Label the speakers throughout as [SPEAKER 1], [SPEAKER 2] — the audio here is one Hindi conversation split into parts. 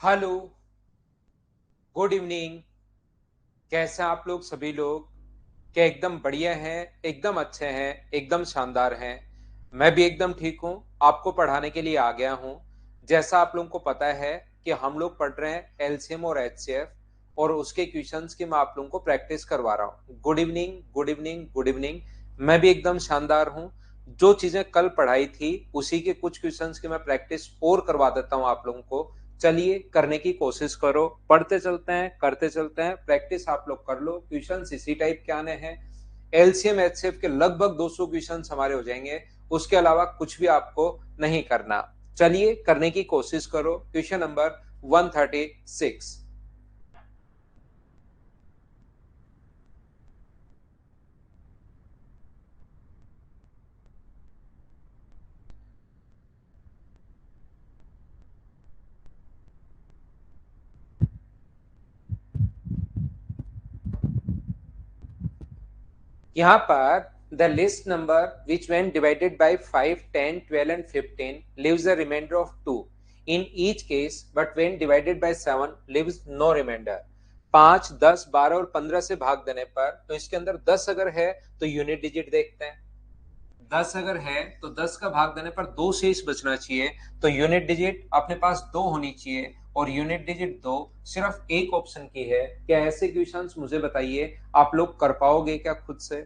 [SPEAKER 1] Hello, good evening. कैसे हैं आप लोग सभी लोग? क्या एकदम बढ़िया हैं, एकदम अच्छे हैं, एकदम शानदार हैं? मैं भी एकदम ठीक हूँ। आपको पढ़ाने के लिए आ गया हूँ। जैसा आप लोगों को पता है कि हम लोग पढ़ रहे हैं एलसीएम और एचसीएफ, और उसके क्वेश्चंस की मैं आप लोगों को प्रैक्टिस करवा रहा हूँ। Good evening, good evening, good evening. मैं भी एकदम शानदार हूँ। जो चीजें कल पढ़ाई थी उसी के कुछ क्वेश्चंस की मैं प्रैक्टिस और करवा देता हूँ आप लोगों को। चलिए करने की कोशिश करो, पढ़ते चलते हैं, करते चलते हैं। प्रैक्टिस आप लोग कर लो, क्वेश्चंस इसी टाइप के आने हैं। एलसीएम एचसीएफ के लगभग 200 क्वेश्चंस हमारे हो जाएंगे। उसके अलावा कुछ भी आपको नहीं करना। चलिए करने की कोशिश करो। Question number 136। यहाँ पर the list number which when divided by 5, 10, 12 and 15 leaves a remainder of 2 in each case, but when divided by 7 leaves no remainder। 5, 10, 12 और 15 से भाग देने पर तो इसके अंदर 10 अगर है तो यूनिट डिजिट देखते हैं। 10 अगर है तो 10 का भाग देने पर दो शेष बचना चाहिए। तो यूनिट डिजिट अपने पास दो होनी चाहिए, और यूनिट डिजिट दो सिर्फ एक ऑप्शन की है। क्या ऐसे क्वेश्चंस मुझे बताइए, आप लोग कर पाओगे क्या खुद से?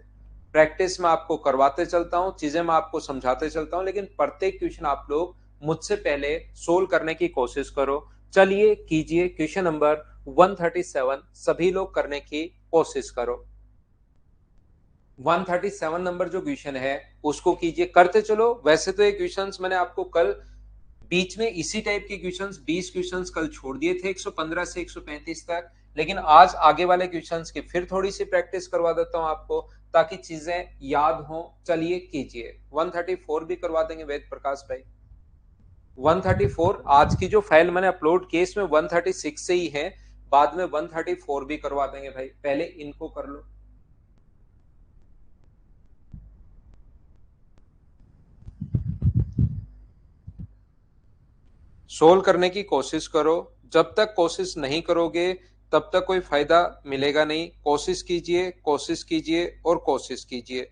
[SPEAKER 1] प्रैक्टिस में आपको करवाते चलता हूँ, चीजें मैं आपको समझाते चलता हूँ, लेकिन प्रत्येक क्वेश्चन आप लोग मुझसे पहले सोल्व करने की कोशिश करो। चलिए कीजिए क्वेश्चन नंबर 137, सभी लोग करने की कोशिश करो। 137 नंबर जो क्वेश्चन है उसको कीजिए, करते चलो। वैसे तो ये क्वेश्चंस मैंने आपको कल बीच में इसी टाइप के क्वेश्चंस 20 क्वेश्चंस कल छोड़ दिए थे 115 से 135 तक, लेकिन आज आगे वाले क्वेश्चंस की फिर थोड़ी सी प्रैक्टिस करवा देता हूं आपको, ताकि चीजें याद हो। चलिए कीजिए। 134 भी करवा देंगे वेद प्रकाश भाई। 134 आज की जो फाइल मैंने अपलोड की इसमें 136 से ही है, बाद में 134 भी करवा देंगे भाई, पहले इनको कर लो। सोल्व करने की कोशिश करो। जब तक कोशिश नहीं करोगे तब तक कोई फायदा मिलेगा नहीं। कोशिश कीजिए, कोशिश कीजिए और कोशिश कीजिए।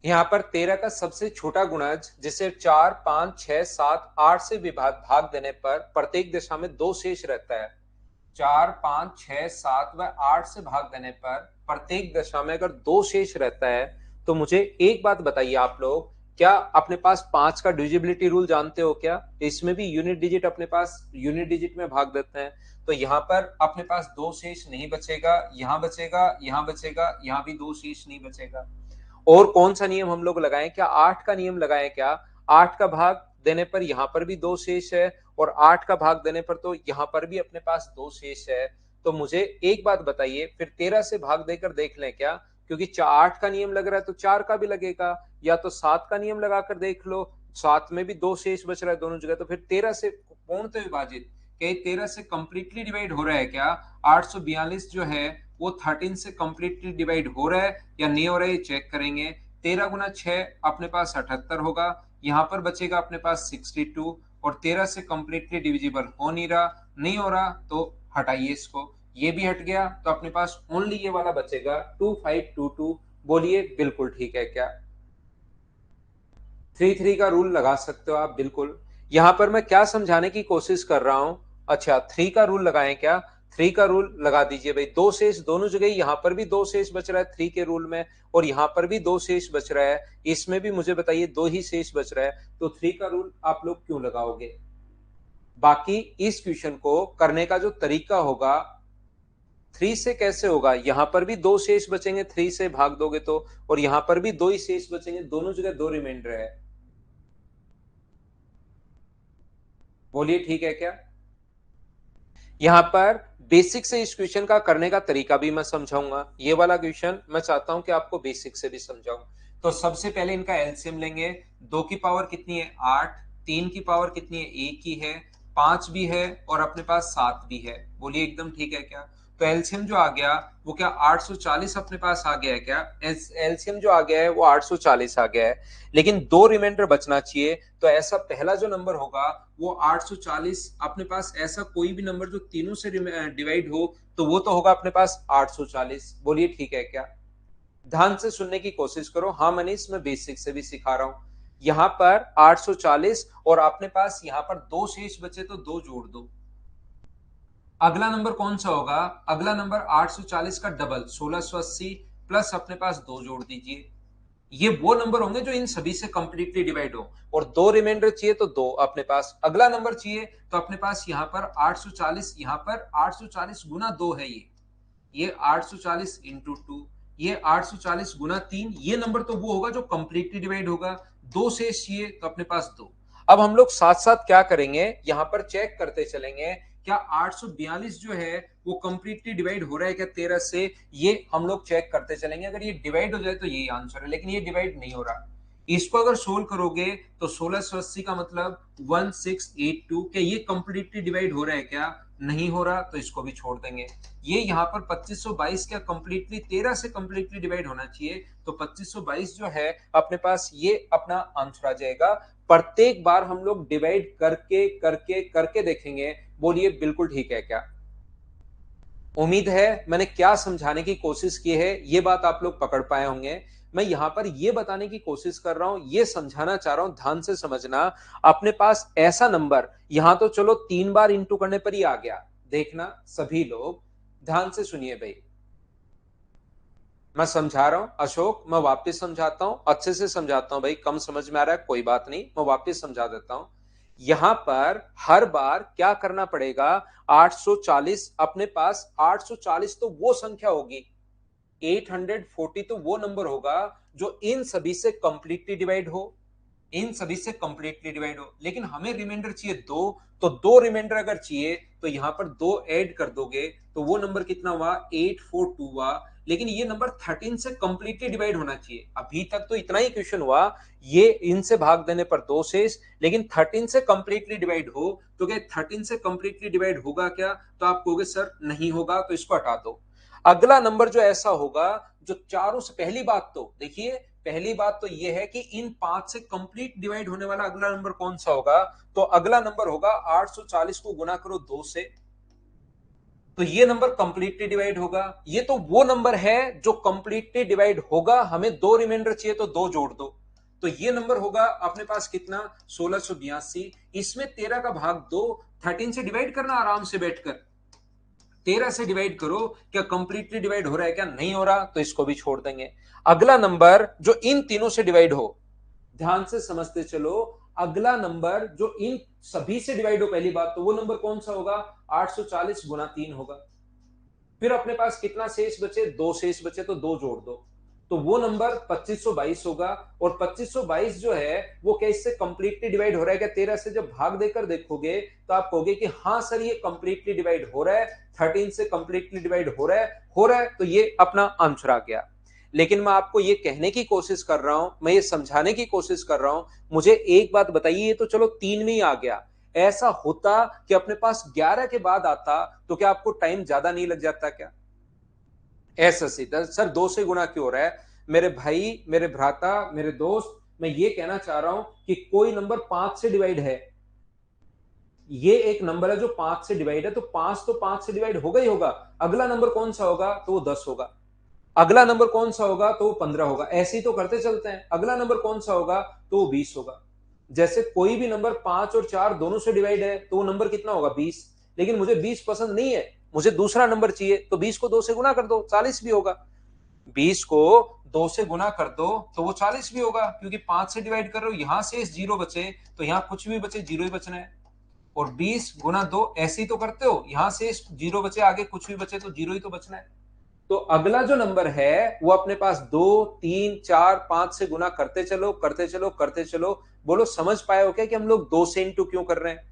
[SPEAKER 1] यहाँ पर 13 का सबसे छोटा गुणज जिसे 4, 5, 6, 7, 8 से विभाग भाग देने पर प्रत्येक दिशा में दो शेष रहता है। 4, 5, 6, 7 व 8 से भाग देने पर प्रत्येक दशा में अगर दो शेष रहता है, तो मुझे एक बात बताइए आप लोग, क्या अपने पास 5 का डिविजिबिलिटी रूल जानते हो क्या? इसमें भी यूनिट डिजिट अपने पास यूनिट डिजिट में भाग देते हैं। तो यहाँ पर अपने पास दो शेष नहीं बचेगा, यहाँ बचेगा, यहाँ बचेगा, यहाँ भी दो शेष नहीं बचेगा। और कौन सा नियम हम लोग लगाएं? क्या 8 का नियम लगाएं क्या? 8 का भाग देने पर यहां पर भी दो शेष है, और 8 का भाग देने पर तो यहां पर भी अपने पास दो शेष है। तो मुझे एक बात बताइए, फिर 13 से भाग देकर देख लें क्या? क्योंकि 8 का नियम लग रहा है तो 4 का भी लगेगा, या तो 7 का नियम लगाकर देख लो, 7 में भी दो शेष बच रहा है दोनों जगह, तो फिर 13 से पूर्णतः विभाजित, क्या 13 से कंप्लीटली डिवाइड हो रहा है क्या? 842 जो है वो 13 से कंप्लीटली डिवाइड हो रहा है या नहीं हो रहा है, ये चेक करेंगे। 13 गुना 6 अपने पास 78 होगा, यहाँ पर बचेगा अपने पास 62, और 13 से कंप्लीटली डिविजिबल हो नहीं रहा, नहीं हो रहा तो हटाइए इसको। ये भी हट गया तो अपने पास ओनली ये वाला बचेगा 2522। बोलिए बिल्कुल ठीक है क्या? 3 3 का रूल लगा सकते हो आप बिल्कुल। यहां पर मैं क्या समझाने की कोशिश कर रहा हूं? अच्छा, 3 का रूल लगाएं क्या? 3 का रूल लगा दीजिए भाई। दो शेष दोनों जगह, यहां पर भी दो शेष बच रहा है 3 के रूल में, और यहां पर भी दो शेष बच रहा है। इसमें भी मुझे बताइए दो ही शेष बच रहा है, तो 3 का रूल आप लोग क्यों लगाओगे? बाकी इस क्वेश्चन को करने का जो तरीका होगा, 3 से कैसे होगा? यहां पर भी दो शेष बचेंगे 3 से भाग दोगे तो, और यहां पर भी दो ही शेष बचेंगे, दोनों जगह दो रिमाइंडर है। बोलिए ठीक है क्या? यहां पर बेसिक से इस क्वेश्चन का करने का तरीका भी मैं समझाऊंगा। ये वाला क्वेश्चन मैं चाहता हूं कि आपको बेसिक से भी समझाऊं। तो सबसे पहले इनका एलसीएम लेंगे। 2 की पावर कितनी है? 8। 3 की पावर कितनी है, 1 ही है, 5 भी है और अपने पास 7 भी है। बोलिए एकदम ठीक है क्या? तो एलसीएम जो आ गया वो क्या 840 अपने पास आ गया है क्या? एलसीएम जो आ गया है वो 840 आ गया है, लेकिन दो रिमाइंडर बचना चाहिए। तो ऐसा पहला जो नंबर होगा वो 840, अपने पास ऐसा कोई भी नंबर जो तीनों से डिवाइड हो तो वो तो होगा अपने पास 840। बोलिए ठीक है क्या? ध्यान से सुनने की कोशिश करो। हाँ मनीष, मैं बेसिक से भी सिखा रहा हूं। यहां पर 840 और अपने पास यहां पर दो शेष बचे तो दो जोड़ दो। अगला नंबर कौन सा होगा? अगला नंबर 840 का डबल 1680 प्लस अपने पास दो जोड़ दीजिए। ये वो नंबर होंगे जो इन सभी से कंप्लीटली डिवाइड हो। और दो रिमाइंडर चाहिए तो दो अपने पास। अगला नंबर चाहिए तो अपने पास यहां पर 840, यहां पर 840 गुना दो है ये 840 इंटू टू, ये 840 गुना 3, ये नंबर तो वो होगा जो कंप्लीटली डिवाइड होगा। दो शेष चाहिए तो अपने पास दो। अब हम लोग साथ साथ क्या करेंगे, यहां पर चेक करते चलेंगे क्या 842 जो है वो कंप्लीटली डिवाइड हो रहा है क्या 13 से। ये हम लोग चेक करते चलेंगे। अगर ये डिवाइड हो जाए तो यही आंसर है, लेकिन ये डिवाइड नहीं हो रहा। इसको अगर सोल्व करोगे तो 1680 का मतलब 1682, क्या ये कंप्लीटली डिवाइड हो रहा है क्या? नहीं हो रहा, तो इसको भी छोड़ देंगे। ये यहाँ पर 2522 क्या कंप्लीटली 13 से कंप्लीटली डिवाइड होना चाहिए, तो 2522 जो है अपने पास ये अपना आंसर आ जाएगा। प्रत्येक बार हम लोग डिवाइड करके करके करके देखेंगे। बोलिए बिल्कुल ठीक है क्या? उम्मीद है मैंने क्या समझाने की कोशिश की है ये बात आप लोग पकड़ पाए होंगे। मैं यहां पर ये बताने की कोशिश कर रहा हूं, ये समझाना चाह रहा हूं, ध्यान से समझना। अपने पास ऐसा नंबर यहां तो चलो 3 बार इंटू करने पर ही आ गया। देखना सभी लोग ध्यान से सुनिए भाई, मैं समझा रहा हूं अशोक, मैं वापस समझाता हूं, अच्छे से समझाता हूं भाई। कम समझ में आ रहा है कोई बात नहीं, मैं वापस समझा देता हूं। यहां पर हर बार क्या करना पड़ेगा, 840 अपने पास 840 तो वो संख्या होगी, 840 तो वो नंबर होगा जो इन सभी से कंप्लीटली डिवाइड हो, इन सभी से कंप्लीटली डिवाइड हो। लेकिन हमें रिमाइंडर चाहिए दो, तो दो रिमाइंडर अगर चाहिए तो यहां पर दो ऐड कर दोगे तो वो नंबर कितना हुआ, 842 हुआ। लेकिन ये नंबर 13 से कंप्लीटली डिवाइड होना चाहिए। अभी तक तो इतना ही क्वेश्चन हुआ, ये इनसे भाग देने पर दो शेष, लेकिन 13 से कंप्लीटली डिवाइड हो तो क्या 13 से कंप्लीटली डिवाइड होगा क्या? तो आप कहोगे सर नहीं होगा, तो इसको हटा दो। अगला नंबर जो ऐसा होगा जो चारों से, पहली बात तो देखिए, पहली बात तो यह है कि इन पांच से कंप्लीट डिवाइड होने वाला अगला नंबर कौन सा होगा, तो अगला नंबर होगा 840 को गुना करो 2 से, तो ये नंबर कंप्लीटली डिवाइड होगा। ये तो वो नंबर है जो कंप्लीटली डिवाइड होगा। हमें दो रिमाइंडर चाहिए तो दो जोड़ दो, तो ये नंबर होगा अपने पास कितना, 1682। इसमें 13 का भाग दो, 13 से डिवाइड करना आराम से बैठकर, 13 से डिवाइड करो, क्या कंप्लीटली डिवाइड हो रहा है क्या? नहीं हो रहा, तो इसको भी छोड़ देंगे। अगला नंबर जो इन तीनों से डिवाइड हो, ध्यान से समझते चलो, अगला नंबर जो इन सभी से डिवाइड हो, पहली बात तो वो नंबर कौन सा होगा, 840 गुना 3 होगा। फिर अपने पास कितना शेष बचे, दो शेष बचे, तो दो जोड़ दो, तो वो नंबर 2522 होगा। और 2522 जो है वो क्या इससे कंप्लीटली डिवाइड हो रहा है क्या 13 से? जब भाग देकर देखोगे तो आप कहोगे कि हाँ सर ये कंप्लीटली डिवाइड हो रहा है, 13 से कंप्लीटली डिवाइड हो रहा है, तो ये अपना आंसर आ गया। लेकिन मैं आपको ये कहने की कोशिश कर रहा हूं, मैं ये समझाने की कोशिश कर रहा हूं, मुझे एक बात बताइए, ये तो चलो 3 में ही आ गया, ऐसा होता कि अपने पास 11 के बाद आता तो क्या आपको टाइम ज्यादा नहीं लग जाता क्या? ऐसा सीधा सर दो से गुणा क्यों हो रहा है? मेरे भाई, मेरे भ्राता, मेरे दोस्त, मैं ये कहना चाह रहा हूं कि कोई नंबर 5 से डिवाइड है, ये एक नंबर है जो 5 से डिवाइड है, तो 5 तो 5 से डिवाइड होगा ही होगा। अगला नंबर कौन सा होगा, तो वो 10 होगा। अगला नंबर कौन सा होगा, तो वो 15 होगा। ऐसे ही तो करते चलते हैं। अगला नंबर कौन सा होगा, तो वो 20 होगा। जैसे कोई भी नंबर 5 और 4 दोनों से डिवाइड है तो वो नंबर कितना होगा, 20। लेकिन मुझे 20 पसंद नहीं है, मुझे दूसरा नंबर चाहिए, तो 20 को 2 से गुना कर दो, 40 भी होगा। 20 को 2 से गुना कर दो तो वो 40 भी होगा, क्योंकि 5 से डिवाइड कर रहे हो, यहां से जीरो बचे तो यहां कुछ भी बचे जीरो ही बचना है। और 20 गुना 2 ऐसे ही तो करते हो, यहां से जीरो बचे, आगे कुछ भी बचे तो जीरो ही तो बचना है। तो अगला जो नंबर है वो अपने पास 2, 3, 4, 5 से गुना करते चलो करते चलो करते चलो। बोलो समझ पाए हो क्या कि हम लोग 2 से इंटू क्यों कर रहे हैं?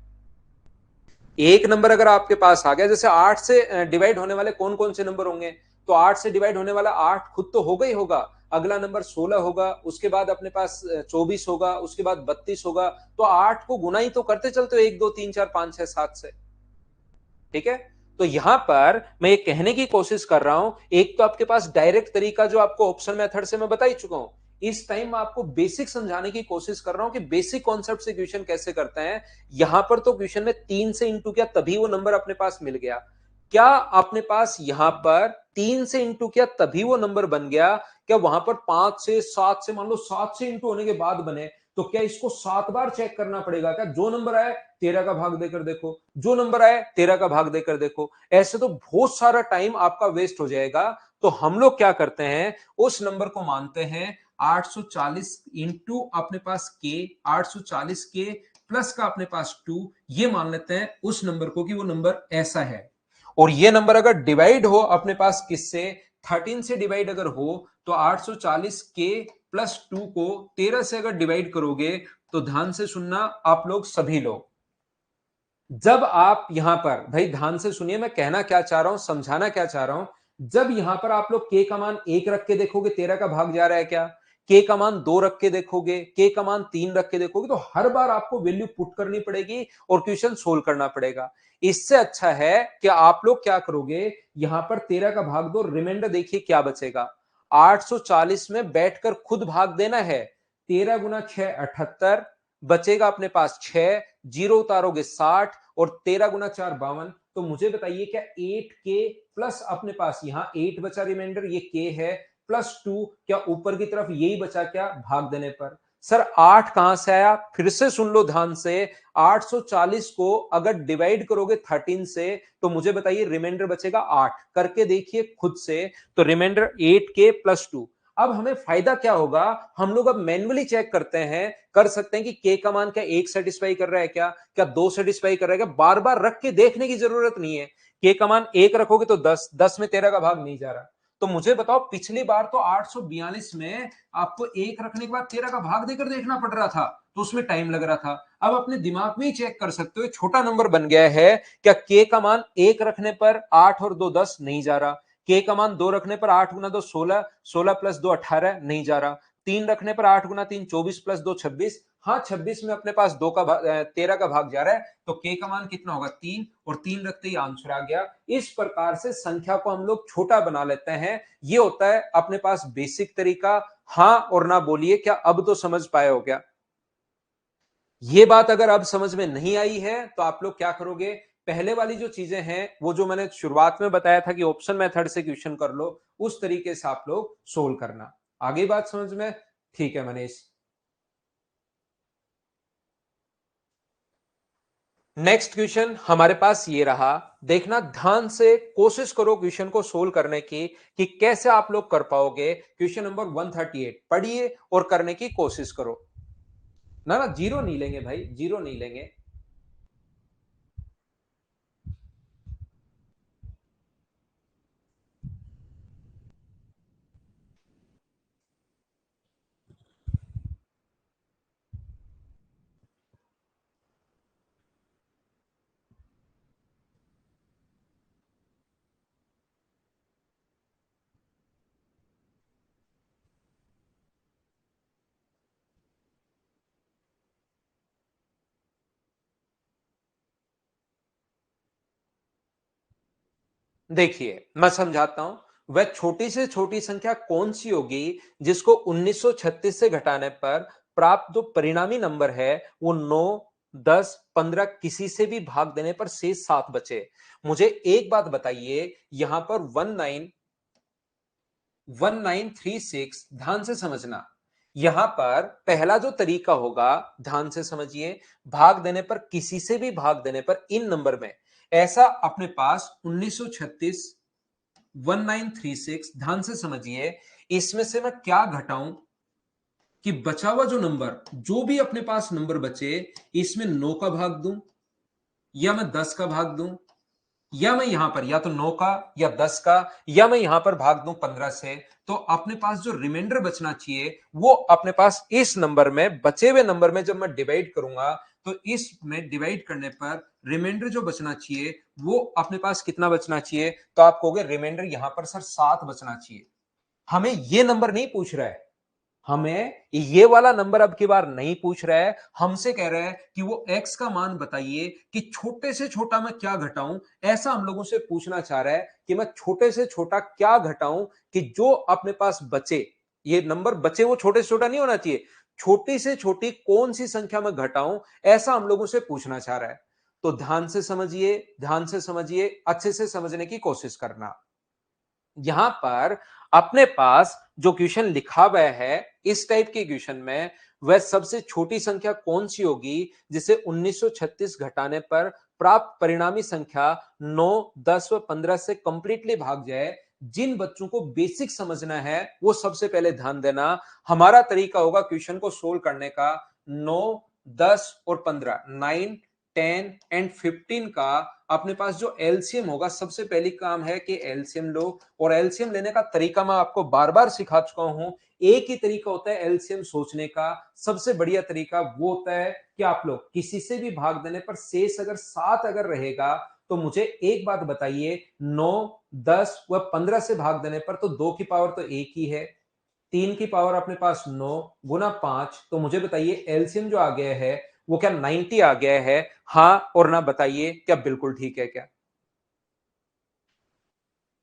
[SPEAKER 1] एक नंबर अगर आपके पास आ गया, जैसे 8 से डिवाइड होने वाले कौन कौन से नंबर होंगे, तो 8 से डिवाइड होने वाला 8 खुद तो होगा ही होगा। अगला नंबर 16 होगा, उसके बाद अपने पास 24 होगा, उसके बाद 32 होगा। तो 8 को गुना ही तो करते चलते हो 1 2 3 4 5 6 7 से। ठीक है, तो यहां पर मैं ये कहने की कोशिश कर रहा हूं, एक तो आपके पास डायरेक्ट तरीका जो आपको ऑप्शन मेथड से मैं बता ही चुका हूं। इस टाइम मैं आपको बेसिक समझाने की कोशिश कर रहा हूं कि बेसिक कॉन्सेप्ट से क्वेश्चन कैसे करते हैं। यहां पर तो क्वेश्चन में 3 से इंटू किया तभी वो नंबर अपने पास मिल गया। क्या अपने पास यहां पर 3 से इंटू किया तभी वो नंबर बन गया? क्या वहां पर 5 से 7 से, मान लो 7 से इंटू होने के बाद बने, तो क्या इसको 7 बार चेक करना पड़ेगा? क्या जो नंबर आए 13 का भाग देकर देखो, जो नंबर आए 13 का भाग देकर देखो। ऐसे तो बहुत सारा टाइम आपका वेस्ट हो जाएगा। तो हम लोग क्या करते हैं, उस नंबर को मानते हैं 840 इंटू अपने पास के, 840 के प्लस का अपने पास 2, ये मान लेते हैं उस नंबर को कि वो नंबर ऐसा है। और ये नंबर अगर डिवाइड हो अपने पास किससे, 13 से डिवाइड अगर हो, तो 840 के प्लस 2 को 13 से अगर डिवाइड करोगे, तो ध्यान से सुनना आप लोग सभी लोग, जब आप यहां पर, भाई ध्यान से सुनिए मैं कहना क्या चाह रहा हूं, समझाना क्या चाह रहा हूं। जब यहां पर आप लोग के का मान 1 रख के देखोगे 13 का भाग जा रहा है क्या, के का मान 2 रख के देखोगे, के का मान 3 रख के देखोगे, तो हर बार आपको वैल्यू पुट करनी पड़ेगी और क्वेश्चन सोल्व करना पड़ेगा। इससे अच्छा है कि आप लोग क्या करोगे, यहां पर 13 का भाग दो, रिमाइंडर देखिए क्या बचेगा। 840 में बैठकर खुद भाग देना है। 13 गुना 6 78, बचेगा अपने पास 6, जीरो उतारोगे 60, और 13 गुना 4 52। तो मुझे बताइए क्या 8 के प्लस अपने पास यहां 8 बचा, रिमाइंडर ये के है, प्लस 2, क्या ऊपर की तरफ यही बचा क्या भाग देने पर? सर 8 कहां से आया, फिर से सुन लो ध्यान से। 840 को अगर डिवाइड करोगे 13 से, तो मुझे बताइए रिमाइंडर बचेगा 8, करके देखिए खुद से। तो रिमाइंडर 8 के प्लस 2। अब हमें फायदा क्या होगा, हम लोग अब मैन्युअली चेक करते हैं, कर सकते हैं कि के का मान क्या 1 सेटिस्फाई कर रहा है, क्या क्या 2 सेटिस्फाई कर रहा है, क्या बार बार रख के देखने की जरूरत नहीं है। के का मान 1 रखोगे तो 10, 10 में 13 का भाग नहीं जा रहा। तो मुझे बताओ, पिछली बार तो 842 में आपको 1 रखने के बाद 13 का भाग देकर देखना पड़ रहा था, तो उसमें टाइम लग रहा था। अब अपने दिमाग में ही चेक कर सकते हो, छोटा नंबर बन गया है, क्या के का मान 1 रखने पर 8 और 2 10 नहीं जा रहा, के का मान 2 रखने पर 8 गुना 2 16, 16 प्लस 2 18 नहीं जा रहा, 3 रखने पर 8 गुना 3 24 प्लस 2 26, हाँ 26 में अपने पास 13 का भाग जा रहा है, तो के का मान कितना होगा 3, और 3 रखते ही आंसर आ गया। इस प्रकार से संख्या को हम लोग छोटा बना लेते हैं। ये होता है अपने पास बेसिक तरीका। हाँ और ना बोलिए, क्या अब तो समझ पाए हो क्या? ये बात अगर अब समझ में नहीं आई है, तो आप लोग क्या करोगे, पहले वाली जो चीजें हैं, वो जो मैंने शुरुआत में बताया था कि ऑप्शन मेथड से क्वेश्चन कर लो, उस तरीके से आप लोग सोल्व करना। आगे बात समझ में? ठीक है मनीष। नेक्स्ट क्वेश्चन हमारे पास ये रहा, देखना ध्यान से, कोशिश करो क्वेश्चन को सोल्व करने की कि कैसे आप लोग कर पाओगे। क्वेश्चन नंबर 138 पढ़िए और करने की कोशिश करो। ना ना जीरो नहीं लेंगे भाई, जीरो नहीं लेंगे। देखिए मैं समझाता हूं, वह छोटी से छोटी संख्या कौन सी होगी जिसको 1936 से घटाने पर प्राप्त जो परिणामी नंबर है वो 9 10 15 किसी से भी भाग देने पर शेष 7 बचे। मुझे एक बात बताइए, यहां पर 1936, ध्यान से समझना। यहां पर पहला जो तरीका होगा, ध्यान से समझिए, भाग देने पर, किसी से भी भाग देने पर इन नंबर में, ऐसा अपने पास 1936 1936, ध्यान से समझिए, इसमें से मैं क्या घटाऊं कि बचा हुआ जो नंबर, जो भी अपने पास नंबर बचे, इसमें 9 का भाग दूं, या मैं 10 का भाग दूं, या मैं यहां पर या तो 9 का या 10 का, या मैं यहां पर भाग दूं 15 से। तो अपने पास जो रिमाइंडर बचना चाहिए, वो अपने पास इस नंबर में, बचे हुए नंबर में जब मैं डिवाइड करूंगा, तो इसमें डिवाइड करने पर रिमाइंडर जो बचना चाहिए वो अपने पास कितना बचना चाहिए, तो आप कहोगे रिमाइंडर यहां पर सर 7 बचना चाहिए। हमें ये नंबर नहीं पूछ रहा है, हमें ये वाला नंबर अब की बार नहीं पूछ रहा है, हमसे कह रहा है कि वो x का मान बताइए कि छोटे से छोटा मैं क्या घटाऊं। ऐसा हम लोगों से पूछना चाह रहा है कि मैं छोटे से छोटा क्या घटाऊं कि जो अपने पास बचे, ये नंबर बचे वो छोटे से छोटा नहीं होना चाहिए, छोटी से छोटी कौन सी संख्या में घटाऊं, ऐसा हम लोगों से पूछना चाह रहा है। तो ध्यान से समझिए, ध्यान से समझिए, अच्छे से समझने की कोशिश करना। यहां पर अपने पास जो क्वेश्चन लिखा हुआ है, इस टाइप के क्वेश्चन में वह सबसे छोटी संख्या कौन सी होगी जिसे 1936 घटाने पर प्राप्त परिणामी संख्या 9, 10 व 15 से कंप्लीटली भाग जाए। जिन बच्चों को बेसिक समझना है वो सबसे पहले ध्यान देना। हमारा तरीका होगा क्वेश्चन को सोल्व करने का 9, 10 और 15, 9, 10 एंड 15 का अपने पास जो एलसीएम होगा, सबसे पहली काम है कि एलसीएम लो। और एलसीएम लेने का तरीका मैं आपको बार बार सिखा चुका हूं। एक ही तरीका होता है एलसीएम सोचने का, सबसे बढ़िया तरीका वो होता है कि आप लोग किसी से भी भाग देने पर शेष अगर 7 अगर रहेगा तो मुझे एक बात बताइए, 9, 10 व 15 से भाग देने पर तो 2 की पावर तो एक ही है, 3 की पावर अपने पास 9 गुना 5, तो मुझे बताइए एलसीएम जो आ गया है वो क्या 90 आ गया है? हां और ना बताइए क्या बिल्कुल ठीक है क्या?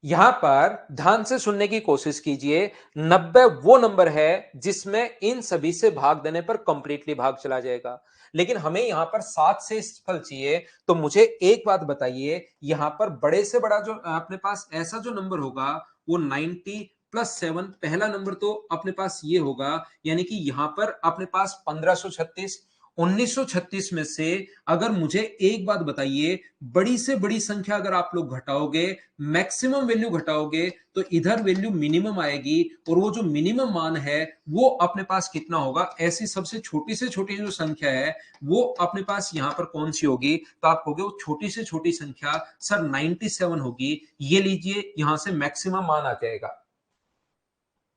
[SPEAKER 1] यहां पर ध्यान से सुनने की कोशिश कीजिए। 90 वो नंबर है जिसमें इन सभी से भाग देने पर कंप्लीटली भाग चला जाएगा, लेकिन हमें यहां पर 7 से फल चाहिए। तो मुझे एक बात बताइए, यहां पर बड़े से बड़ा जो अपने पास ऐसा जो नंबर होगा वो 90 प्लस 7, पहला नंबर तो अपने पास ये होगा, यानी कि यहां पर अपने पास 1536। 1936 में से अगर मुझे एक बात बताइए, बड़ी से बड़ी संख्या अगर आप लोग घटाओगे, मैक्सिमम वैल्यू घटाओगे, तो इधर वैल्यू मिनिमम आएगी, और वो जो मिनिमम मान है वो अपने पास कितना होगा? ऐसी सबसे छोटी से छोटी जो संख्या है वो अपने पास यहां पर कौन सी होगी? तो आप कहोगे वो छोटी से छोटी संख्या सर 97 होगी। ये लीजिए, यहां से मैक्सिमम मान आ जाएगा।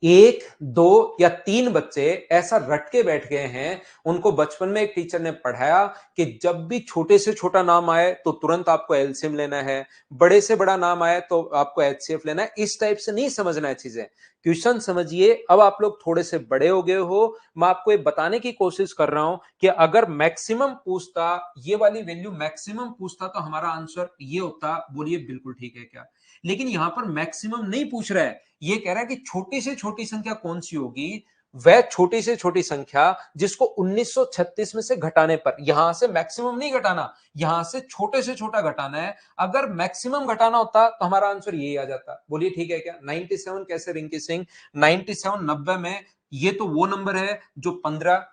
[SPEAKER 1] एक, दो या तीन बच्चे ऐसा रट के बैठ गए हैं, उनको बचपन में एक टीचर ने पढ़ाया कि जब भी छोटे से छोटा नाम आए तो तुरंत आपको एलसीएम लेना है, बड़े से बड़ा नाम आए तो आपको एचसीएफ लेना है। इस टाइप से नहीं समझना है चीजें, क्वेश्चन समझिए। अब आप लोग थोड़े से बड़े हो गए हो, मैं आपको ये बताने की कोशिश कर रहा हूं कि अगर मैक्सिमम पूछता, ये वाली वैल्यू मैक्सिमम पूछता, तो हमारा आंसर ये होता। बोलिए बिल्कुल ठीक है क्या? लेकिन यहां पर मैक्सिमम नहीं पूछ रहा है, ये कह रहा है कि छोटी से छोटी संख्या कौन सी होगी, वह छोटी से छोटी संख्या जिसको 1936 में से घटाने पर, यहां से मैक्सिमम नहीं घटाना, यहां से छोटे से छोटा घटाना है। अगर मैक्सिमम घटाना होता तो हमारा आंसर यही आ जाता। बोलिए ठीक है क्या? 97 कैसे रिंकी सिंह? 97 90 में ये तो वो नंबर है जो 15,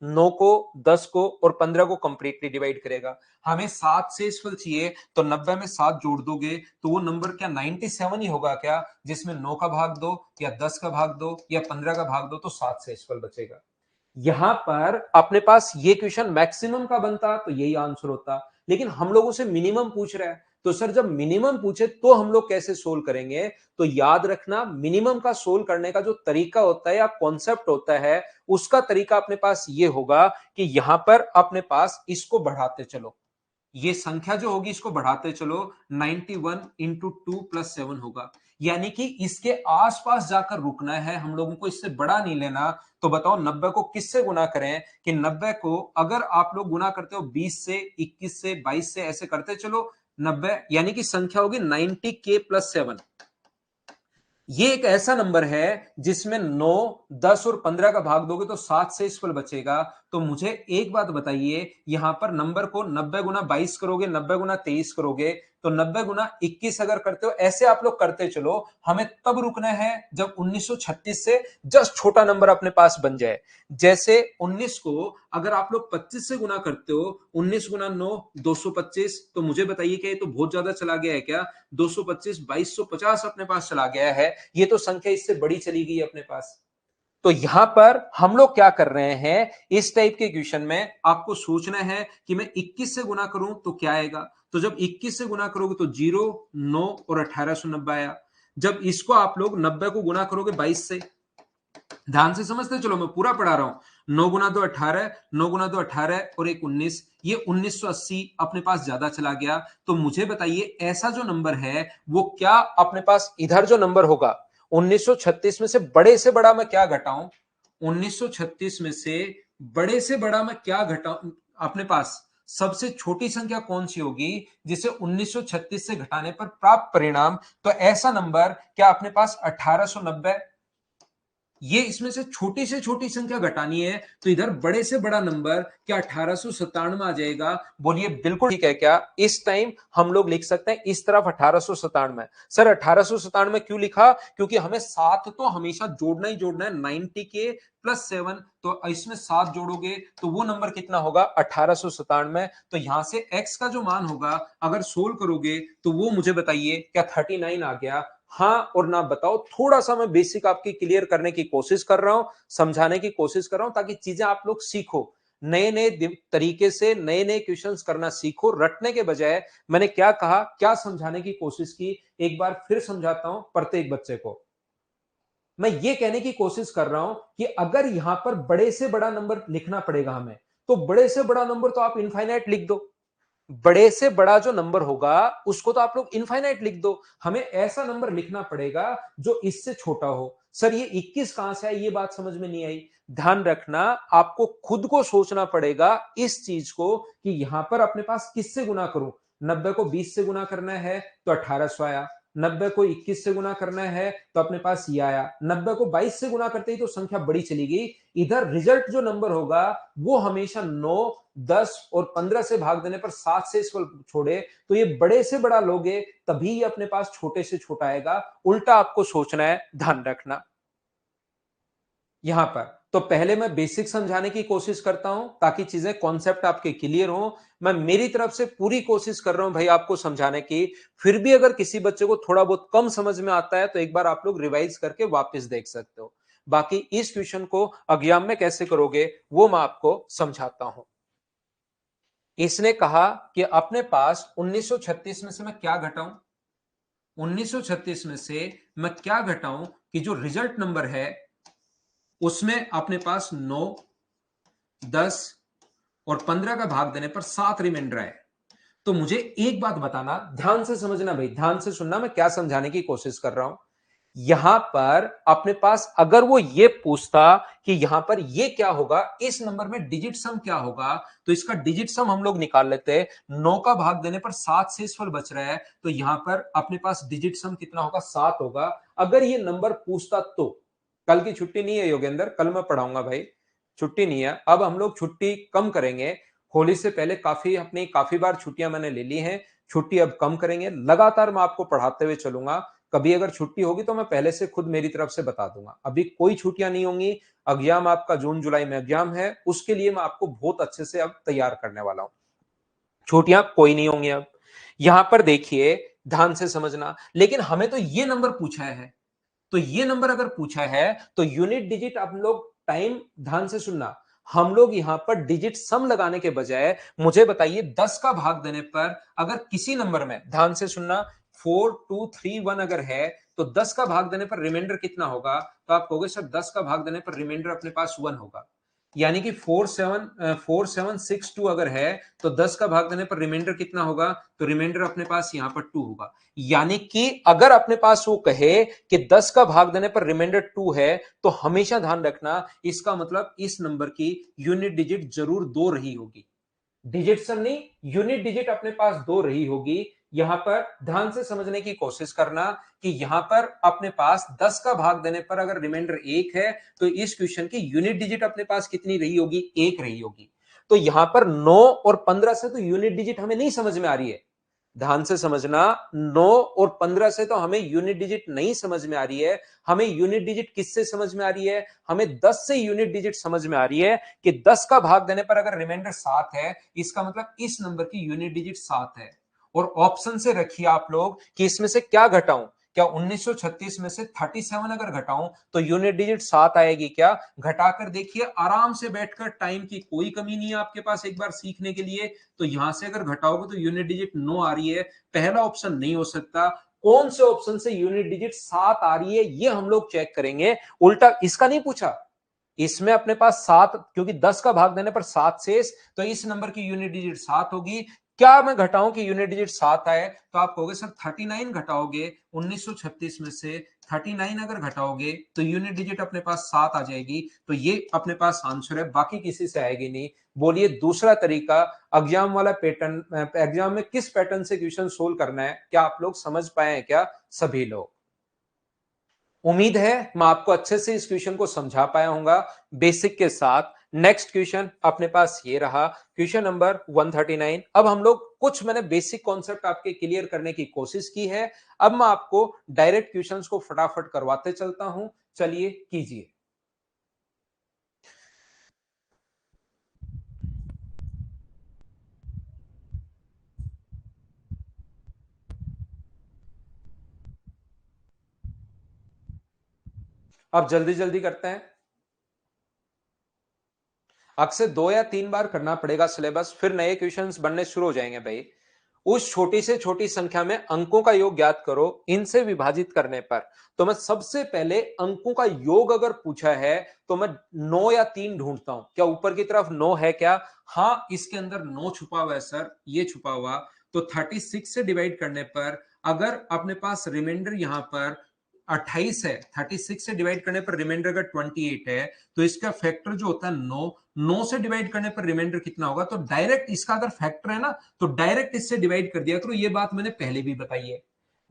[SPEAKER 1] 9 को, 10 को और 15 को कंप्लीटली डिवाइड करेगा। हमें 7 से फल चाहिए, तो 90 में 7 जोड़ दोगे तो वो नंबर क्या 97 ही होगा क्या? जिसमें 9 का भाग दो या 10 का भाग दो या 15 का भाग दो तो 7 से फल बचेगा। यहां पर अपने पास ये क्वेश्चन मैक्सिमम का बनता तो यही आंसर होता, लेकिन हम लोगों से मिनिमम पूछ रहा है। तो सर जब मिनिमम पूछे तो हम लोग कैसे सोल्व करेंगे? तो याद रखना, मिनिमम का सोल्व करने का जो तरीका होता है या कॉन्सेप्ट होता है, उसका तरीका अपने पास ये होगा कि यहां पर अपने पास इसको बढ़ाते चलो, ये संख्या जो होगी इसको बढ़ाते चलो, 91 इंटू 2 प्लस 7 होगा, यानी कि इसके आसपास जाकर रुकना है, हम लोगों को इससे बड़ा नहीं लेना। तो बताओ 90 को किससे गुना करें? कि 90 को अगर आप लोग गुना करते हो 20 से, 21 से, 22 से, ऐसे करते चलो 90, यानी कि संख्या होगी 90k प्लस 7। ये एक ऐसा नंबर है जिसमें 9, 10 और 15 का भाग दोगे तो 7 से फल बचेगा। तो मुझे एक बात बताइए, यहां पर नंबर को 90 गुना 22 करोगे, 90 गुना 23 करोगे, तो 90 गुना 21 अगर करते हो, ऐसे आप लोग करते चलो। हमें तब रुकना है जब 1936 से जस्ट छोटा नंबर अपने पास बन जाए। जैसे 19 को अगर आप लोग 25 से गुना करते हो, 19 गुना 9 225, तो मुझे बताइए क्या ये तो बहुत ज्यादा चला गया है क्या? 225 2250 अपने पास चला गया है, ये तो संख्या इससे बड़ी चली गई अपने पास। तो यहां पर हम लोग क्या कर रहे हैं, इस टाइप के क्वेश्चन में आपको सोचना है कि मैं 21 से गुना करूं तो क्या आएगा। तो जब 21 से गुना करोगे तो 0, 9 और 1890 आया। जब इसको आप लोग 90 को गुना करोगे 22 से, ध्यान से समझते चलो, मैं पूरा पढ़ा रहा हूं। 9 गुना 2 18, 9 गुना 2 18 और एक 19, ये 1980 अपने पास ज्यादा चला गया। तो मुझे बताइए ऐसा जो नंबर है वो क्या अपने पास इधर जो नंबर होगा 1936 में से बड़े से बड़ा मैं क्या घटाऊं, 1936 में से बड़े से बड़ा मैं क्या घटाऊं, अपने पास सबसे छोटी संख्या कौन सी होगी जिसे 1936 से घटाने पर प्राप्त परिणाम, तो ऐसा नंबर क्या अपने पास 1890, ये इसमें से छोटी संख्या घटानी है तो इधर बड़े से बड़ा नंबर क्या 1897 आ जाएगा, बोलिए बिल्कुल ठीक है क्या। इस टाइम हम लोग लिख सकते हैं इस तरफ 1897। सर 1897 क्यों लिखा, क्योंकि हमें सात तो हमेशा जोड़ना ही जोड़ना है, 90 के प्लस 7, तो इसमें 7 जोड़ोगे तो वो नंबर कितना होगा 1897। तो यहां से x का जो मान होगा अगर सोल्व करोगे तो वो मुझे बताइए क्या 39 आ गया। हाँ और ना बताओ, थोड़ा सा मैं बेसिक आपकी क्लियर करने की कोशिश कर रहा हूं, समझाने की कोशिश कर रहा हूं ताकि चीजें आप लोग सीखो, नए नए तरीके से नए नए क्वेश्चंस करना सीखो, रटने के बजाय। मैंने क्या कहा, क्या समझाने की कोशिश की, एक बार फिर समझाता हूं प्रत्येक बच्चे को। मैं ये कहने की कोशिश कर रहा हूं कि अगर यहां पर बड़े से बड़ा नंबर लिखना पड़ेगा हमें, तो बड़े से बड़ा नंबर तो आप इनफाइनाइट लिख दो, बड़े से बड़ा जो नंबर होगा उसको तो आप लोग इनफाइनाइट लिख दो, हमें ऐसा नंबर लिखना पड़ेगा जो इससे छोटा हो। सर ये 21 कहां से आई, ये बात समझ में नहीं आई। ध्यान रखना, आपको खुद को सोचना पड़ेगा इस चीज को कि यहां पर अपने पास किससे गुना करूं। 90 को 20 से गुना करना है तो 1800 आया, 90 को 21 से गुना करना है तो अपने पास ये आया, 90 को 22 से गुना करते ही तो संख्या बड़ी चली गई। इधर रिजल्ट जो नंबर होगा वो हमेशा 9, 10 और 15 से भाग देने पर 7 से इसको छोड़े, तो ये बड़े से बड़ा लोगे तभी ये अपने पास छोटे से छोटा आएगा। उल्टा आपको सोचना है, ध्यान रखना। यहां पर तो पहले मैं बेसिक समझाने की कोशिश करता हूं ताकि चीजें कॉन्सेप्ट आपके क्लियर हो। मैं मेरी तरफ से पूरी कोशिश कर रहा हूं भाई आपको समझाने की। फिर भी अगर किसी बच्चे को थोड़ा बहुत कम समझ में आता है तो एक बार आप लोग रिवाइज करके वापस देख सकते हो। बाकी इस क्वेश्चन को एग्जाम में कैसे करोगे वो मैं आपको समझाता हूं। इसने कहा कि अपने पास 1936 में से मैं क्या घटाऊं, 1936 में से मैं क्या घटाऊं कि जो रिजल्ट नंबर है उसमें अपने पास 9, 10 और 15 का भाग देने पर 7 रिमाइंडर है। तो मुझे एक बात बताना, ध्यान से समझना भाई, ध्यान से सुनना मैं क्या समझाने की कोशिश कर रहा हूं। यहां पर अपने पास अगर वो ये पूछता कि यहां पर ये क्या होगा, इस नंबर में डिजिट सम क्या होगा, तो इसका डिजिट सम हम लोग निकाल लेते हैं। 9 का भाग देने पर 7 शेषफल बच रहा है, तो यहां पर अपने पास डिजिट सम कितना होगा 7 होगा। अगर ये नंबर पूछता तो कल की छुट्टी नहीं है योगेंद्र, कल मैं पढ़ाऊंगा भाई, छुट्टी नहीं है। अब हम लोग छुट्टी कम करेंगे, होली से पहले काफी बार छुट्टियां मैंने ले ली हैं, छुट्टी अब कम करेंगे, लगातार मैं आपको पढ़ाते हुए चलूंगा। कभी अगर छुट्टी होगी तो मैं पहले से खुद मेरी तरफ से बता दूंगा, अभी कोई छुट्टियां नहीं होंगी। एग्जाम आपका जून जुलाई में एग्जाम है, उसके लिए मैं आपको बहुत अच्छे से अब तैयार करने वाला हूं, छुट्टियां कोई नहीं होंगी अब। यहां पर देखिए ध्यान से समझना, लेकिन हमें तो ये नंबर पूछा है, तो ये नंबर अगर पूछा है तो यूनिट डिजिट हम लोग टाइम, ध्यान से सुनना, हम लोग यहां पर डिजिट सम लगाने के बजाय मुझे बताइए 10 का भाग देने पर अगर किसी नंबर में, ध्यान से सुनना, 4 2 3 1 अगर है तो 10 का भाग देने पर रिमाइंडर कितना होगा, तो आप कहोगे सर 10 का भाग देने पर रिमाइंडर अपने पास 1 होगा, यानी कि 4762 अगर है तो 10 का भाग देने पर रिमाइंडर कितना होगा, तो रिमाइंडर अपने पास यहां पर 2 होगा। यानी कि अगर अपने पास वो कहे कि 10 का भाग देने पर रिमाइंडर 2 है तो हमेशा ध्यान रखना इसका मतलब इस नंबर की यूनिट डिजिट जरूर 2 रही होगी, डिजिट सम नहीं, यूनिट डिजिट अपने पास 2 रही होगी। यहां पर ध्यान से समझने की कोशिश करना कि यहां पर अपने पास 10 का भाग देने पर अगर रिमाइंडर 1 है तो इस क्वेश्चन की यूनिट डिजिट अपने पास कितनी रही होगी, 1 रही होगी। तो यहां पर 9 और 15 से तो यूनिट डिजिट हमें नहीं समझ में आ रही है, ध्यान से समझना, 9 और 15 से तो हमें यूनिट डिजिट नहीं समझ में आ रही है। हमें यूनिट डिजिट किससे समझ में आ रही है, हमें 10 से यूनिट डिजिट समझ में आ रही है कि 10 का भाग देने पर अगर रिमाइंडर 7 है, इसका मतलब इस नंबर की यूनिट डिजिट 7 है। और ऑप्शन से रखिए आप लोग कि इसमें से क्या घटाऊं, क्या 1936 में से 37 अगर घटाऊं तो यूनिट डिजिट 7 आएगी क्या, घटाकर देखिए, आराम से बैठकर, टाइम की कोई कमी नहीं है आपके पास एक बार सीखने के लिए। तो यहां से अगर घटाओगे तो यूनिट डिजिट 9 आ रही है, पहला ऑप्शन नहीं हो सकता। कौन से ऑप्शन से यूनिट डिजिट 7 आ रही है ये हम लोग चेक करेंगे। उल्टा इसका नहीं पूछा, इसमें अपने पास 7, क्योंकि 10 का भाग देने पर 7 शेष, तो इस नंबर की यूनिट डिजिट 7 होगी। क्या मैं घटाऊं कि यूनिट डिजिट 7 आए, तो आप कहोगे सर 39 घटाओगे 1936 में से, 39 अगर घटाओगे तो यूनिट डिजिट अपने पास 7 आ जाएगी, तो ये अपने पास आंसर है, बाकी किसी से आएगी नहीं। बोलिए दूसरा तरीका, एग्जाम वाला पैटर्न, एग्जाम में किस पैटर्न से क्वेश्चन सोल्व करना है, क्या आप लोग समझ पाए हैं क्या सभी लोग? उम्मीद है मैं आपको अच्छे से इस क्वेश्चन को समझा पाया हूंगा बेसिक के साथ। नेक्स्ट क्वेश्चन अपने पास ये रहा, क्वेश्चन नंबर 139। अब हम लोग कुछ, मैंने बेसिक कॉन्सेप्ट आपके क्लियर करने की कोशिश की है, अब मैं आपको डायरेक्ट क्वेश्चंस को फटाफट करवाते चलता हूं, चलिए कीजिए। अब जल्दी जल्दी करते हैं, अक्सर 2 या 3 बार करना पड़ेगा सिलेबस, फिर नए क्वेश्चंस बनने शुरू हो जाएंगे भाई। उस छोटी से छोटी संख्या में अंकों का योग ज्ञात करो इनसे विभाजित करने पर। तो मैं सबसे पहले अंकों का योग अगर पूछा है तो मैं 9 या 3 ढूंढता हूं, क्या ऊपर की तरफ 9 है क्या? हाँ, इसके अंदर 9 छुपा हुआ है सर, ये छुपा हुआ। तो 36 से डिवाइड करने पर अगर अपने पास रिमाइंडर यहां पर 28 है, 36 से डिवाइड करने पर रिमाइंडर अगर 28 है, तो इसका फैक्टर जो होता है 9, 9 से डिवाइड करने पर रिमाइंडर कितना होगा? तो डायरेक्ट इसका अगर फैक्टर है ना, तो डायरेक्ट इससे डिवाइड कर दिया करो। ये बात मैंने पहले भी बताई है।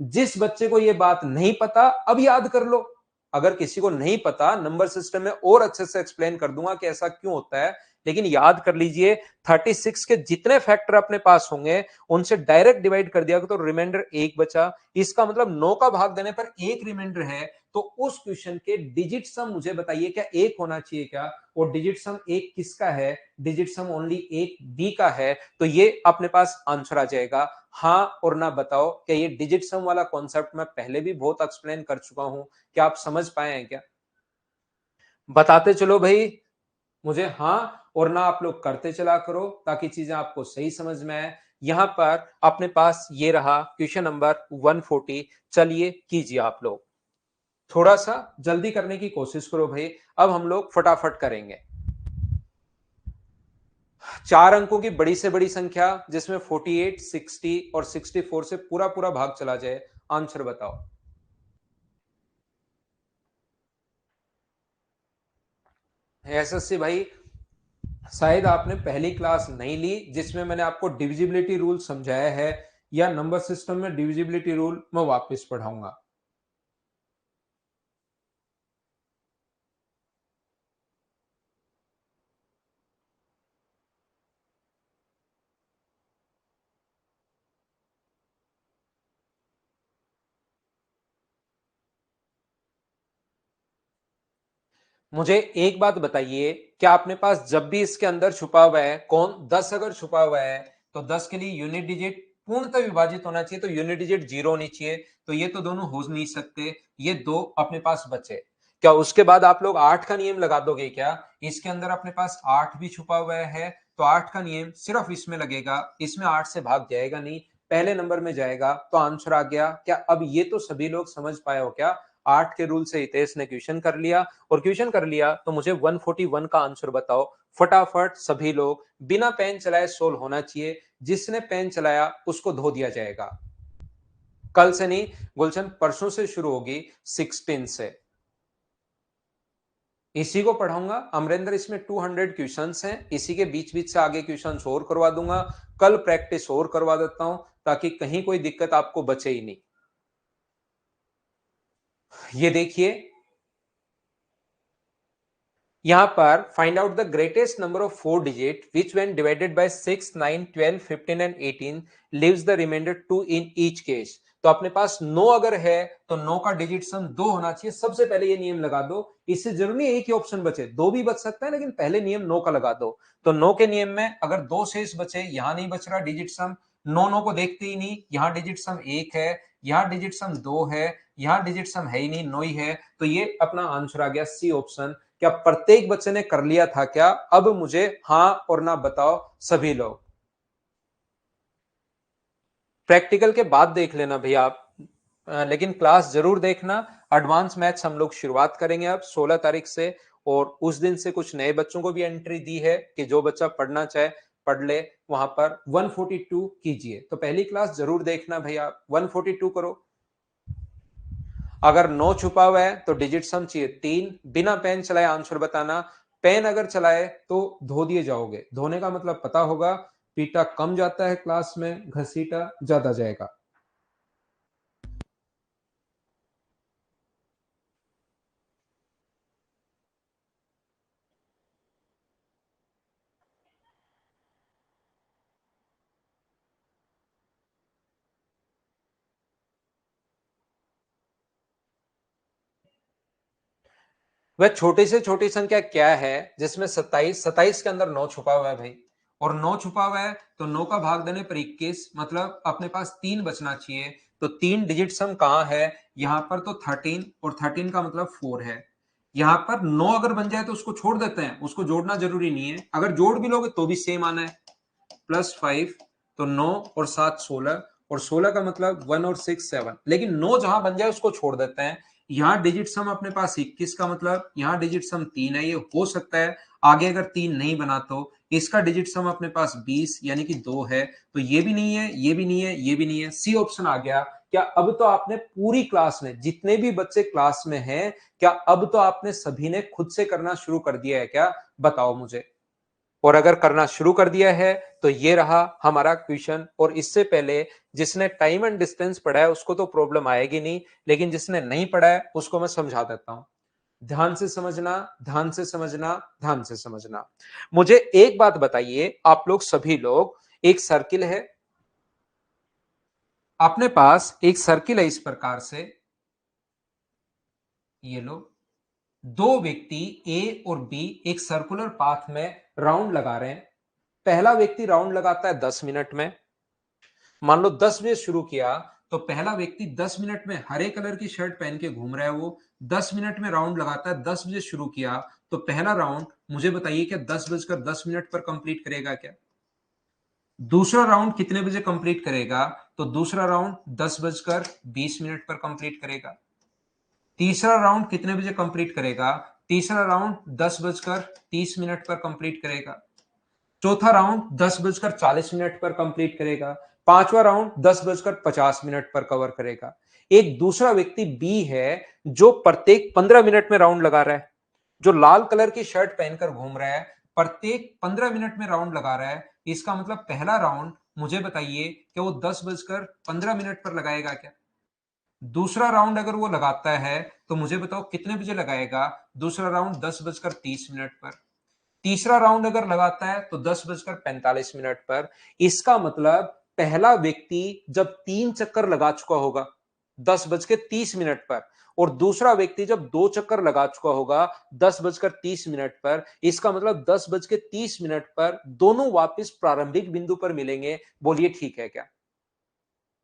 [SPEAKER 1] जिस बच्चे को ये बात नहीं पता, अब याद कर लो। अगर किसी को नहीं पता, नंबर सिस्टम में और अच्छे से एक्सप्लेन कर दूंगा कि ऐसा क्यों होता है, लेकिन याद कर लीजिए 36 के जितने फैक्टर अपने पास होंगे उनसे डायरेक्ट डिवाइड कर दिया तो रिमाइंडर 1 बचा। इसका मतलब 9 का भाग देने पर 1 रिमाइंडर है। तो उस क्वेश्चन के डिजिट सम मुझे बताइए, क्या 1 होना चाहिए क्या? और डिजिट सम 1 किसका है? डिजिट सम ओनली 1 बी का है। तो ये अपने पास आंसर आ जाएगा। हाँ और ना बताओ, क्या ये डिजिट सम वाला कॉन्सेप्ट मैं पहले भी बहुत एक्सप्लेन कर चुका हूं, क्या आप समझ पाए हैं क्या? बताते चलो भाई मुझे हाँ और ना, आप लोग करते चला करो ताकि चीजें आपको सही समझ में आए। यहां पर अपने पास ये रहा क्वेश्चन नंबर 140, चलिए कीजिए आप लोग। थोड़ा सा जल्दी करने की कोशिश करो भाई, अब हम लोग फटाफट करेंगे। 4 अंकों की बड़ी से बड़ी संख्या जिसमें 48, 60 और 64 से पूरा पूरा भाग चला जाए, आंसर बताओ। एसएससी भाई, शायद आपने पहली क्लास नहीं ली जिसमें मैंने आपको डिविजिबिलिटी रूल समझाया है, या नंबर सिस्टम में डिविजिबिलिटी रूल मैं वापस पढ़ाऊंगा। मुझे एक बात बताइए, क्या अपने पास जब भी इसके अंदर छुपा हुआ है कौन 10 अगर छुपा हुआ है, तो 10 के लिए यूनिट डिजिट पूर्णतः विभाजित होना चाहिए, तो यूनिट डिजिट 0 होनी चाहिए। तो ये तो दोनों हो नहीं सकते, ये 2 अपने पास बचे। क्या उसके बाद आप लोग 8 का नियम लगा दोगे क्या? इसके अंदर अपने पास 8 भी छुपा हुआ है, तो 8 का नियम सिर्फ इसमें लगेगा, इसमें 8 से भाग जाएगा नहीं, पहले नंबर में जाएगा, तो आंसर आ गया। क्या अब ये तो सभी लोग समझ पाए हो क्या? 8 के रूल से हितेश ने क्वेश्चन कर लिया, और क्वेश्चन कर लिया तो मुझे 141 का आंसर बताओ फटाफट। सभी लोग बिना पेन चलाए सोल्व होना चाहिए, जिसने पेन चलाया उसको धो दिया जाएगा। कल से नहीं गुलशन, परसों से शुरू होगी 16 से, इसी को पढ़ाऊंगा अमरेंद्र। इसमें 200 क्वेश्चंस हैं, इसी के बीच बीच से आगे क्वेश्चंस और करवा दूंगा, कल प्रैक्टिस और करवा देता हूं ताकि कहीं कोई दिक्कत आपको बचे ही नहीं। ये देखिए यहां पर find out the greatest number of 4 digit which when divided by 6, 9, 12, 15 and 18 leaves the remainder 2 in each case. तो अपने पास 9 अगर है तो 9 का डिजिट सम 2 होना चाहिए। सबसे पहले ये नियम लगा दो, इससे जरूरी एक ही ऑप्शन बचे, 2 भी बच सकता है लेकिन पहले नियम 9 का लगा दो। तो 9 के नियम में अगर 2 शेष बचे, यहां नहीं बच रहा डिजिट सम, 9 9 को देखते ही नहीं, यहां डिजिट सम 1 है, यहां डिजिट सम 2 है, यहां डिजिट सम है ही नहीं, 9 ही है। तो ये अपना आंसर आ गया सी ऑप्शन। क्या प्रत्येक बच्चे ने कर लिया था क्या? अब मुझे हाँ और ना बताओ सभी लोग। प्रैक्टिकल के बाद देख लेना भैया आप, लेकिन क्लास जरूर देखना। एडवांस मैथ्स हम लोग शुरुआत करेंगे अब 16 तारीख से, और उस दिन से कुछ नए बच्चों को भी एंट्री दी है कि जो बच्चा पढ़ना चाहे पढ़ ले, वहां पर 142 कीजिए। तो पहली क्लास जरूर देखना भैया, 142 करो। अगर 9 छुपा हुआ है तो डिजिट सम चाहिए 3, बिना पेन चलाए आंसर बताना। पेन अगर चलाए तो धो दिए जाओगे। धोने का मतलब पता होगा, पीटा कम जाता है क्लास में, घसीटा ज्यादा जाएगा। वह छोटी से छोटी संख्या क्या है जिसमें 27, 27 के अंदर 9 छुपा हुआ है भाई, और 9 छुपा हुआ है तो 9 का भाग देने पर 21, मतलब अपने पास 3 बचना चाहिए। तो 3 डिजिट सम कहां है, यहां पर तो 13, और 13 का मतलब 4 है। यहां पर 9 अगर बन जाए तो उसको छोड़ देते हैं, उसको जोड़ना जरूरी नहीं है। अगर जोड़ भी लोगे तो भी सेम आना है, +5, तो 9 और 7 16, और 16 का मतलब 1 और 6 7। लेकिन 9 जहां बन जाए उसको छोड़ देते हैं। यहां डिजिट सम अपने पास 21 का मतलब यहां डिजिट सम 3 है, ये हो सकता है आगे अगर 3 नहीं बना तो। इसका डिजिट सम अपने पास 20 यानी कि 2 है, तो ये भी नहीं है, ये भी नहीं है, ये भी नहीं है, सी ऑप्शन आ गया। क्या अब तो आपने पूरी क्लास में जितने भी बच्चे क्लास में हैं, क्या अब तो आपने सभी ने खुद से करना शुरू कर दिया है क्या, बताओ मुझे। और अगर करना शुरू कर दिया है तो ये रहा हमारा क्वेश्चन। और इससे पहले जिसने टाइम एंड डिस्टेंस पढ़ा है उसको तो प्रॉब्लम आएगी नहीं, लेकिन जिसने नहीं पढ़ा है उसको मैं समझा देता हूं। ध्यान से समझना, ध्यान से समझना, ध्यान से समझना। मुझे एक बात बताइए, आप लोग सभी लोग, एक सर्किल है, अपने पास एक सर्किल है इस प्रकार से, ये लो, दो व्यक्ति ए और बी एक सर्कुलर पाथ में राउंड लगा रहे हैं। पहला व्यक्ति राउंड लगाता है 10 मिनट में। मान लो 10 बजे शुरू किया, तो पहला व्यक्ति 10 मिनट में हरे कलर की शर्ट पहन के घूम रहा है, वो 10 मिनट में राउंड लगाता है। 10 बजे शुरू किया तो पहला राउंड मुझे बताइए क्या 10 बजकर 10 मिनट पर कंप्लीट करेगा क्या? दूसरा राउंड कितने बजे कंप्लीट करेगा? तो दूसरा राउंड 10 बजकर 20 मिनट पर कंप्लीट करेगा। तीसरा राउंड कितने बजे कंप्लीट करेगा? तीसरा राउंड 10 बजकर 30 मिनट पर कंप्लीट करेगा। चौथा राउंड 10 बजकर 40 मिनट पर कंप्लीट करेगा। पांचवा राउंड 10 बजकर 50 मिनट पर कवर करेगा। एक दूसरा व्यक्ति बी है जो प्रत्येक 15 मिनट में राउंड लगा रहा है, जो लाल कलर की शर्ट पहनकर घूम रहा है, प्रत्येक 15 मिनट में राउंड लगा रहा है। इसका मतलब पहला राउंड मुझे बताइए कि वो 10 बजकर 15 मिनट पर लगाएगा क्या? दूसरा राउंड अगर वो लगाता है तो मुझे बताओ कितने बजे लगाएगा? दूसरा राउंड 10 बजकर 30 मिनट पर। तीसरा राउंड अगर लगाता है तो 10 बजकर 45 मिनट पर। इसका मतलब पहला व्यक्ति जब 3 चक्कर लगा चुका होगा 10 बज के 30 मिनट पर, और दूसरा व्यक्ति जब 2 चक्कर लगा चुका होगा 10 बजकर 30 मिनट पर, इसका मतलब 10 बज के 30 मिनट पर दोनों वापस प्रारंभिक बिंदु पर मिलेंगे। बोलिए ठीक है क्या?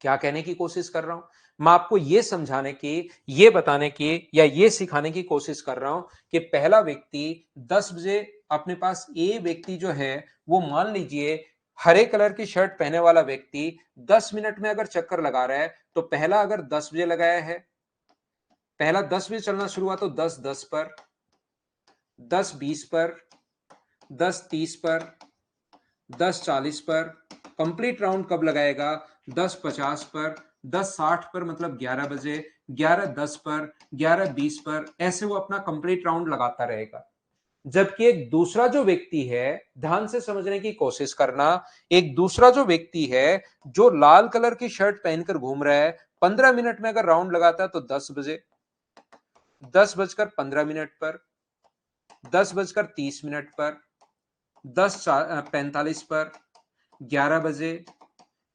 [SPEAKER 1] क्या कहने की कोशिश कर रहा हूं मैं? आपको यह समझाने की, यह बताने की, या यह सिखाने की कोशिश कर रहा हूं कि पहला व्यक्ति 10 बजे, अपने पास ए व्यक्ति जो है वो मान लीजिए हरे कलर की शर्ट पहने वाला व्यक्ति 10 मिनट में अगर चक्कर लगा रहा है, तो पहला अगर 10 बजे लगाया है, पहला 10 बजे चलना शुरू हुआ तो 10:10 पर, 10:20 पर, 10:30 पर, 10:40 पर। कंप्लीट राउंड कब लगाएगा? 10:50 पर, 10:60 पर, मतलब 11 बजे, 11:10 पर, 11:20 पर, ऐसे वो अपना कंप्लीट राउंड लगाता रहेगा। जबकि एक दूसरा जो व्यक्ति है, ध्यान से समझने की कोशिश करना, एक दूसरा जो व्यक्ति है जो लाल कलर की शर्ट पहनकर घूम रहा है, 15 मिनट में अगर राउंड लगाता है तो 10 बजे, 10 बजकर 15 मिनट पर, 10 बजकर 30 मिनट पर, 10:45 पर, 11 बजे,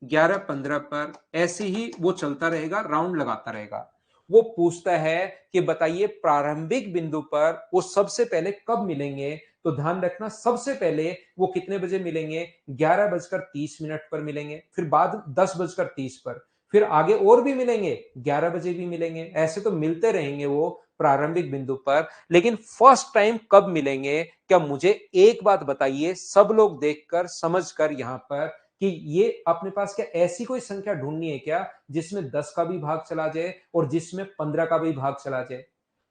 [SPEAKER 1] 11:15 पर, ऐसे ही वो चलता रहेगा, राउंड लगाता रहेगा। वो पूछता है कि बताइए प्रारंभिक बिंदु पर वो सबसे पहले कब मिलेंगे? तो ध्यान रखना, सबसे पहले वो कितने बजे मिलेंगे? 11:30 पर मिलेंगे, फिर बाद 10:30 पर, फिर आगे और भी मिलेंगे, 11 बजे भी मिलेंगे। ऐसे तो मिलते रहेंगे वो प्रारंभिक बिंदु पर, लेकिन फर्स्ट टाइम कब मिलेंगे? क्या मुझे एक बात बताइए, सब लोग देखकर समझकर यहां पर, कि ये अपने पास क्या ऐसी कोई संख्या ढूंढनी है क्या जिसमें 10 का भी भाग चला जाए और जिसमें 15 का भी भाग चला जाए?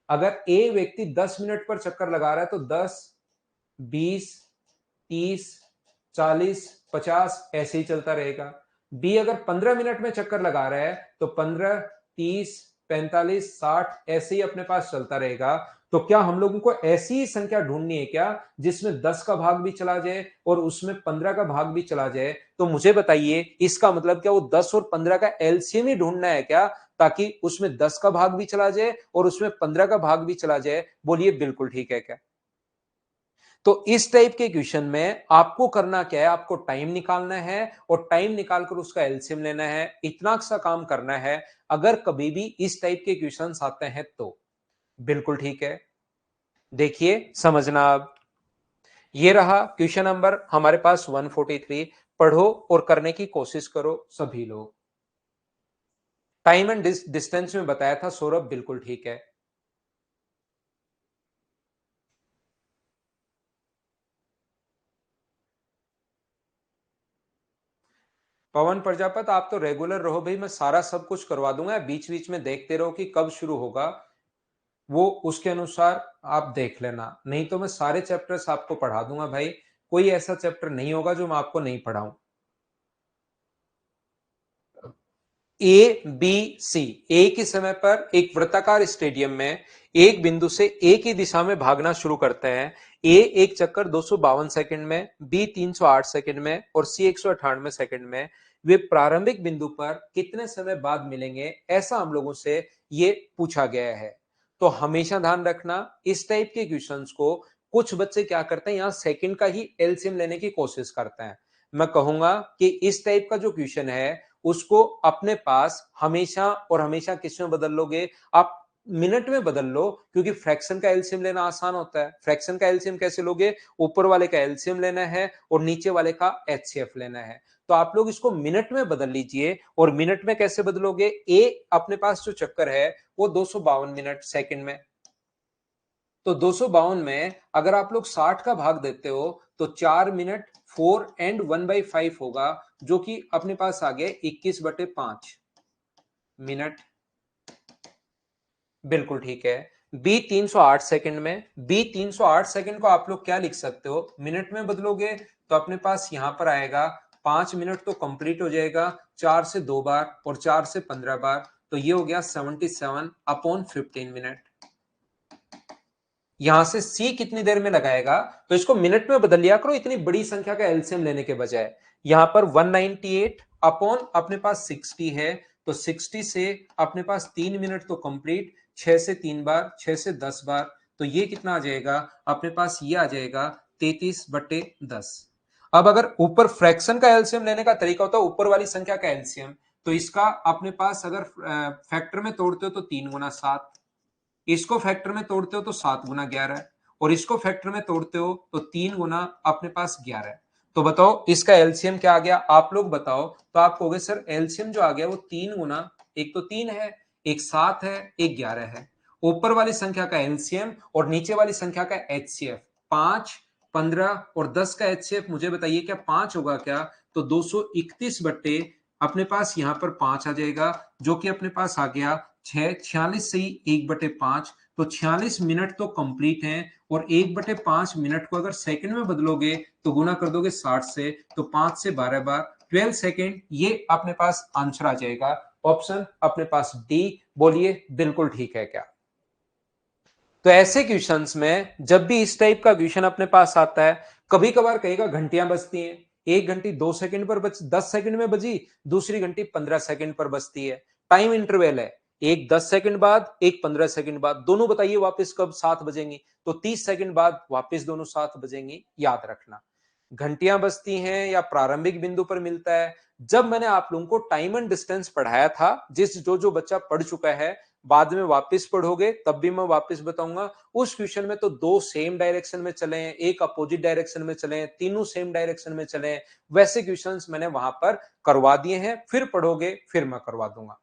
[SPEAKER 1] अगर ए व्यक्ति 10 मिनट पर चक्कर लगा रहा है तो 10, 20, 30, 40, 50 ऐसे ही चलता रहेगा। बी अगर 15 मिनट में चक्कर लगा रहा है तो 15, 30, 45, 60 ऐसे ही अपने पास चलता रहेगा। तो क्या हम लोगों को ऐसी ही संख्या ढूंढनी है क्या जिसमें 10 का भाग भी चला जाए और उसमें 15 का भाग भी चला जाए? तो मुझे बताइए, इसका मतलब क्या वो 10 और 15 का एलसीएम ही ढूंढना है क्या, ताकि उसमें 10 का भाग भी चला जाए और उसमें 15 का भाग भी चला जाए? बोलिए बिल्कुल ठीक है क्या? तो इस टाइप के क्वेश्चन में आपको करना क्या है, आपको टाइम निकालना है और टाइम निकालकर उसका एलसीएम लेना है। इतना सा काम करना है अगर कभी भी इस टाइप के क्वेश्चंस आते हैं तो। बिल्कुल ठीक है। देखिए समझना अब, ये रहा क्वेश्चन नंबर हमारे पास 143। पढ़ो और करने की कोशिश करो सभी लोग। टाइम एंड डिस्टेंस में बताया था सौरभ, बिल्कुल ठीक है। पवन प्रजापत आप तो रेगुलर रहो भाई, मैं सारा सब कुछ करवा दूंगा, बीच बीच में देखते रहो कि कब शुरू होगा, वो उसके अनुसार आप देख लेना। नहीं तो मैं सारे चैप्टर्स आपको पढ़ा दूंगा भाई, कोई ऐसा चैप्टर नहीं होगा जो मैं आपको नहीं पढ़ाऊं। ए बी सी, एक ही समय पर एक वृत्ताकार स्टेडियम में एक बिंदु से एक ही दिशा में भागना शुरू करते हैं। ए एक चक्कर 252 सेकंड में, बी 308 सेकंड में और सी 198 सेकंड में। वे प्रारंभिक बिंदु पर कितने समय बाद मिलेंगे, ऐसा हम लोगों से ये पूछा गया है। तो हमेशा ध्यान रखना, इस टाइप के क्वेश्चंस को कुछ बच्चे क्या करते हैं, यहां सेकंड का ही एलसीएम लेने की कोशिश करते हैं। मैं कहूंगा कि इस टाइप का जो क्वेश्चन है उसको अपने पास हमेशा और हमेशा किस में बदल लोगे आप, मिनट में बदल लो, क्योंकि फ्रैक्शन का एलसीएम लेना आसान होता है। फ्रैक्शन का एलसीएम कैसे लोगे, ऊपर वाले का एलसीएम लेना है और नीचे वाले का एचसीएफ लेना है। तो आप लोग इसको मिनट में बदल लीजिए। और मिनट में कैसे बदलोगे, ए अपने पास जो चक्कर है वो 252 मिनट सेकंड में, तो 252 में अगर आप लोग 60 का भाग देते हो तो 4 मिनट 4 and 1/5 होगा, जो कि अपने पास आ गया 21/5 मिनट। बिल्कुल ठीक है। बी 308 सेकंड में, बी 308 सेकंड को आप लोग क्या लिख सकते हो, मिनट में बदलोगे तो अपने पास यहां पर आएगा 5 मिनट तो कंप्लीट हो जाएगा, 4 से 2 बार और 4 से 15 बार, तो ये हो गया 77/15 मिनट। यहां से सी कितनी देर में लगाएगा, तो इसको मिनट में बदल लिया करो इतनी बड़ी संख्या का एलसीएम लेने के बजाय। यहां पर 198 अपॉन अपने पास 60 है, तो 60 से अपने पास 3 मिनट तो कंप्लीट, 6 से 3 बार, 6 से 10 बार, तो ये कितना आ जाएगा अपने पास, ये आ जाएगा 33/10। अब अगर ऊपर फ्रैक्शन का एलसीएम लेने का तरीका होता है ऊपर वाली संख्या का एलसीएम, तो इसका अपने पास अगर फैक्टर में तोड़ते हो तो 3 गुना 7, इसको फैक्टर में तोड़ते हो तो 7 गुना 11, और इसको फैक्टर में तोड़ते हो तो 3 गुना अपने पास 11। तो बताओ इसका एलसीएम क्या आ गया, आप लोग बताओ। तो आप कहोगे सर एलसीएम जो आ गया वो 3 गुना, एक तो 3 है, एक 7 है, एक 11 है। ऊपर वाली संख्या का एलसीएम और नीचे वाली संख्या का एचसीएफ, 5, 15 और 10 का एचसीएफ मुझे बताइए क्या 5 होगा क्या? तो 231 बट्टे अपने पास यहां पर 5 आ जाएगा, जो कि अपने पास आ गया 6, 46 से ही 1/5, तो 46 मिनट तो कंप्लीट है। और 1/5 मिनट को अगर सेकंड में बदलोगे तो गुना कर दोगे 60 से, तो 5 से 12 बार 12 सेकंड, ये अपने पास आंसर आ जाएगा। ऑप्शन अपने पास डी। बोलिए बिल्कुल ठीक है क्या? तो ऐसे क्वेश्चंस में जब भी इस टाइप का क्वेश्चन अपने पास आता है, कभी कभार कहेगा घंटियां बजती हैं, एक घंटी 2 सेकंड पर 10 सेकंड में बजी, दूसरी घंटी 15 सेकंड पर बजती है। टाइम इंटरवल है, एक 10 सेकंड बाद, एक 15 सेकंड बाद, दोनों बताइए वापस कब साथ बजेंगी, तो 30 सेकंड बाद वापस दोनों साथ बजेंगी। याद रखना, घंटियां बजती हैं या प्रारंभिक बिंदु पर मिलता है। जब मैंने आप लोगों को टाइम एंड डिस्टेंस पढ़ाया था, जिस जो जो बच्चा पढ़ चुका है, बाद में वापस पढ़ोगे तब भी मैं वापस बताऊंगा। उस क्वेश्चन में तो 2 सेम डायरेक्शन में चले हैं, एक अपोजिट डायरेक्शन में चले हैं, तीनों सेम डायरेक्शन में चले हैं, वैसे क्वेश्चंस मैंने वहां पर करवा दिए हैं। फिर पढ़ोगे फिर मैं करवा दूंगा।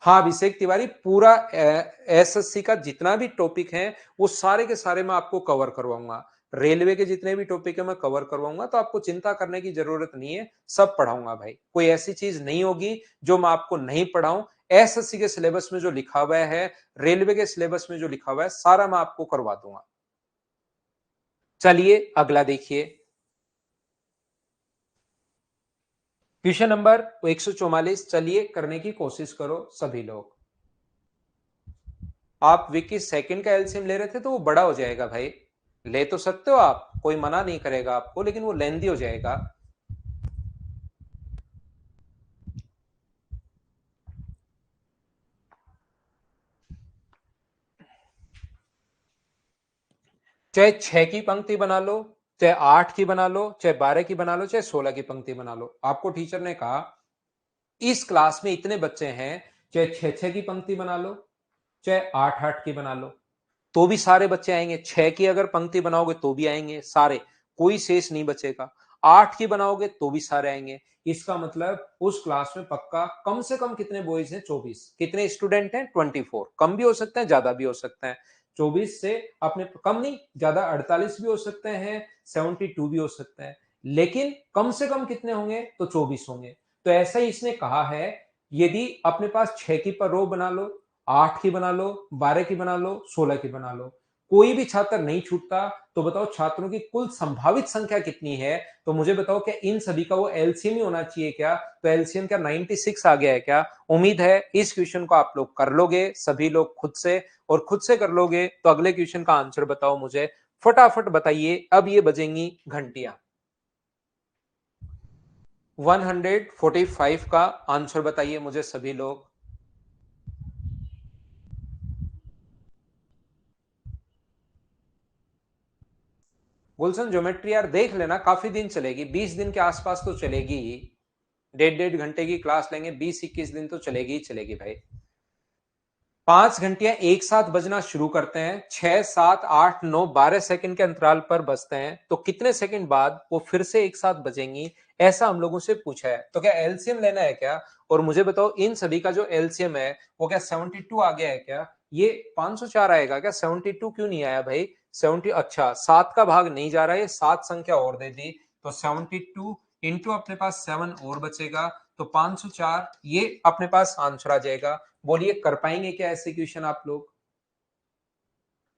[SPEAKER 1] हाँ अभिषेक तिवारी, पूरा एसएससी का जितना भी टॉपिक है वो सारे के सारे मैं आपको कवर करवाऊंगा। रेलवे के जितने भी टॉपिक है मैं कवर करवाऊंगा, तो आपको चिंता करने की जरूरत नहीं है, सब पढ़ाऊंगा भाई। कोई ऐसी चीज नहीं होगी जो मैं आपको नहीं पढ़ाऊं। एसएससी के सिलेबस में जो लिखा हुआ है, रेलवे के सिलेबस में जो लिखा हुआ है, सारा मैं आपको करवा दूंगा। चलिए अगला देखिए। क्वेश्चन नंबर 144, चलिए करने की कोशिश करो सभी लोग। आप विकी सेकंड का एलसीएम ले रहे थे तो वो बड़ा हो जाएगा भाई, ले तो सकते हो आप, कोई मना नहीं करेगा आपको, लेकिन वो लेंदी हो जाएगा। चाहे 6 की पंक्ति बना लो, चाहे 8 की बना लो, चाहे 12 की बना लो, चाहे 16 की पंक्ति बना लो। आपको टीचर ने कहा इस क्लास में इतने बच्चे हैं, चाहे 6 की पंक्ति बना लो, चाहे 8 की बना लो, तो भी सारे बच्चे आएंगे। 6 की अगर पंक्ति बनाओगे तो भी आएंगे सारे, कोई शेष नहीं बचेगा। 8 की बनाओगे तो भी सारे आएंगे। इसका मतलब उस क्लास में पक्का कम से कम कितने बॉयज हैं? 24। कितने स्टूडेंट हैं? 24। कम भी हो सकते हैं, ज्यादा भी हो सकते हैं। 24 से अपने कम नहीं ज्यादा 48 भी हो सकते हैं, 72 भी हो सकते हैं, लेकिन कम से कम कितने होंगे? तो 24 होंगे। तो ऐसा ही इसने कहा है, यदि अपने पास 6 की पर रो बना लो, 8 की बना लो, 12 की बना लो, 16 की बना लो, कोई भी छात्र नहीं छूटता। तो बताओ छात्रों की कुल संभावित संख्या कितनी है? तो मुझे बताओ क्या इन सभी का वो एलसीएम ही होना चाहिए क्या? तो एलसीएम क्या 96 आ गया है क्या? उम्मीद है इस क्वेश्चन को आप लोग कर लोगे सभी लोग खुद से, और खुद से कर लोगे तो अगले क्वेश्चन का आंसर बताओ मुझे, फटाफट बताइए। अब ये बजेंगी घंटियां। 145 का आंसर बताइए मुझे सभी लोग। गुलशन ज्योमेट्री यार देख लेना, काफी दिन चलेगी, 20 दिन के आसपास तो चलेगी ही। 1.5 घंटे की क्लास लेंगे, 20-21 दिन तो चलेगी ही चलेगी भाई। 5 घंटियां एक साथ बजना शुरू करते हैं, 6, 7, 8, 9, 12 सेकंड के अंतराल पर बजते हैं, तो कितने सेकंड बाद वो फिर से एक साथ बजेंगी, ऐसा हम लोगों से पूछा है। तो क्या एलसीएम लेना है क्या? और मुझे बताओ इन सभी का जो एलसीएम है वो क्या 72 आ गया है क्या? ये 504 आएगा क्या? 72 क्यों नहीं आया भाई? 70, अच्छा 7 का भाग नहीं जा रहा है, 7 संख्या और दे दी, तो 72 इंटू अपने पास 7 और बचेगा, तो 504 ये अपने पास आंसर आ जाएगा। बोलिए कर पाएंगे क्या ऐसे क्वेश्चन आप लोग?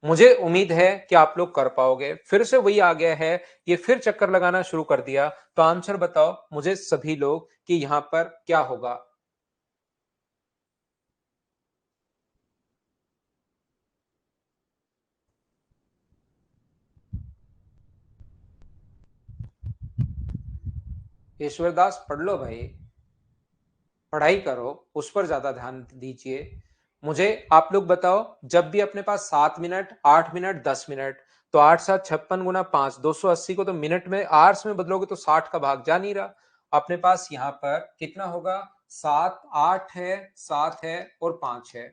[SPEAKER 1] मुझे उम्मीद है कि आप लोग कर पाओगे। फिर से वही आ गया है, ये फिर चक्कर लगाना शुरू कर दिया। तो आंसर बताओ मुझे सभी लोग कि यहां पर क्या होगा। ईश्वरदास पढ़ लो भाई, पढ़ाई करो, उस पर ज्यादा ध्यान दीजिए। मुझे आप लोग बताओ, जब भी अपने पास 7 मिनट, 8 मिनट, 10 मिनट, तो 8 7 56 गुना 5 280 को तो मिनट में आवर्स में बदलोगे तो 60 का भाग जा नहीं रहा। अपने पास यहाँ पर कितना होगा? 7 8 है, 7 है और 5 है।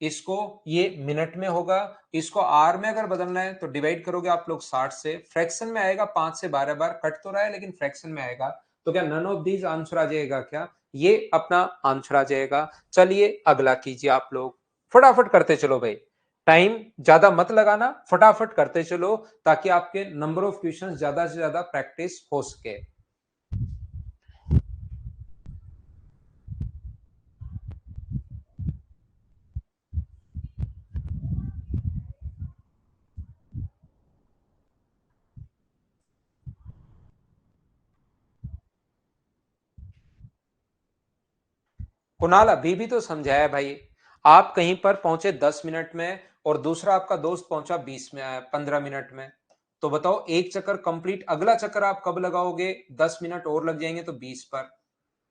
[SPEAKER 1] इसको ये मिनट में होगा, इसको आर में अगर बदलना है तो डिवाइड करोगे आप लोग 60 से, फ्रैक्शन में आएगा, 5 से 12 बार कट तो रहा है लेकिन फ्रैक्शन में आएगा। तो क्या नन ऑफ दीज आंसर आ जाएगा क्या? ये अपना आंसर आ जाएगा। चलिए अगला कीजिए आप लोग, फटाफट करते चलो भाई, टाइम ज्यादा मत लगाना, फटाफट करते चलो ताकि आपके नंबर ऑफ क्वेश्चन ज्यादा से ज्यादा प्रैक्टिस हो सके। कुणाल अभी भी तो समझाया भाई, आप कहीं पर पहुंचे 10 मिनट में और दूसरा आपका दोस्त पहुंचा 15 मिनट में, तो बताओ एक चक्कर कंप्लीट, अगला चक्कर आप कब लगाओगे? 10 मिनट और लग जाएंगे तो 20 पर,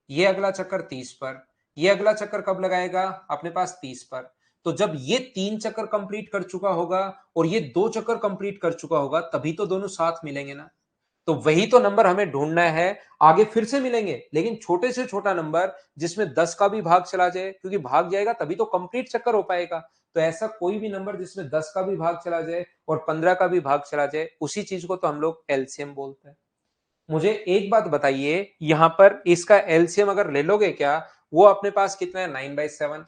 [SPEAKER 1] ये अगला चक्कर 30 पर, ये अगला चक्कर कब लगाएगा? अपने पास 30 पर। तो जब ये 3 चक्कर कंप्लीट कर चुका होगा और ये 2 चक्कर कंप्लीट कर चुका होगा, तभी तो दोनों साथ मिलेंगे ना। तो वही तो नंबर हमें ढूंढना है। आगे फिर से मिलेंगे लेकिन छोटे से छोटा नंबर जिसमें 10 का भी भाग चला जाए, क्योंकि भाग जाएगा तभी तो कंप्लीट चक्कर हो पाएगा। तो ऐसा कोई भी नंबर जिसमें 10 का भी भाग चला जाए और 15 का भी भाग चला जाए, उसी चीज को तो हम लोग एलसीएम बोलते हैं। मुझे एक बात बताइए, यहां पर इसका एलसीएम अगर ले लोगे क्या? वो अपने पास कितना है? 9/7।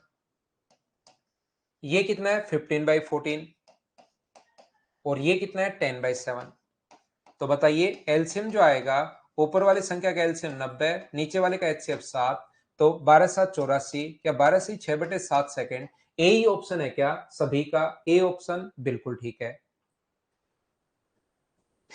[SPEAKER 1] ये कितना है? 15/14। और ये कितना है? 10/7। तो बताइए एलसीएम जो आएगा, ऊपर वाली संख्या का एलसीएम 90, नीचे वाले का एचसीएफ 7, तो 12 7 84 या 12 से 6/7 सेकेंड। ए ही ऑप्शन है क्या सभी का? ए ऑप्शन बिल्कुल ठीक है।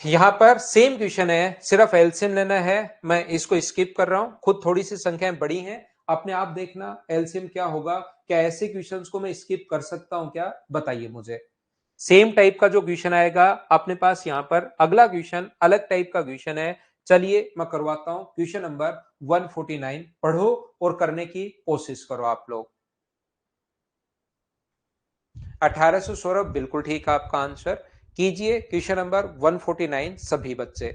[SPEAKER 1] यहां पर सेम क्वेश्चन है, सिर्फ एलसीएम लेना है। मैं इसको स्किप कर रहा हूं, खुद थोड़ी सी संख्याएं बड़ी हैं, अपने आप देखना एलसीएम क्या होगा। क्या ऐसे क्वेश्चंस को मैं स्किप कर सकता हूं क्या, बताइए मुझे। सेम टाइप का जो क्वेश्चन आएगा अपने पास, यहां पर अगला क्वेश्चन अलग टाइप का क्वेश्चन है। चलिए मैं करवाता हूं क्वेश्चन नंबर 149, पढ़ो और करने की कोशिश करो आप लोग। 1800 सौरभ, बिल्कुल ठीक है आपका आंसर। कीजिए क्वेश्चन नंबर 149 सभी बच्चे।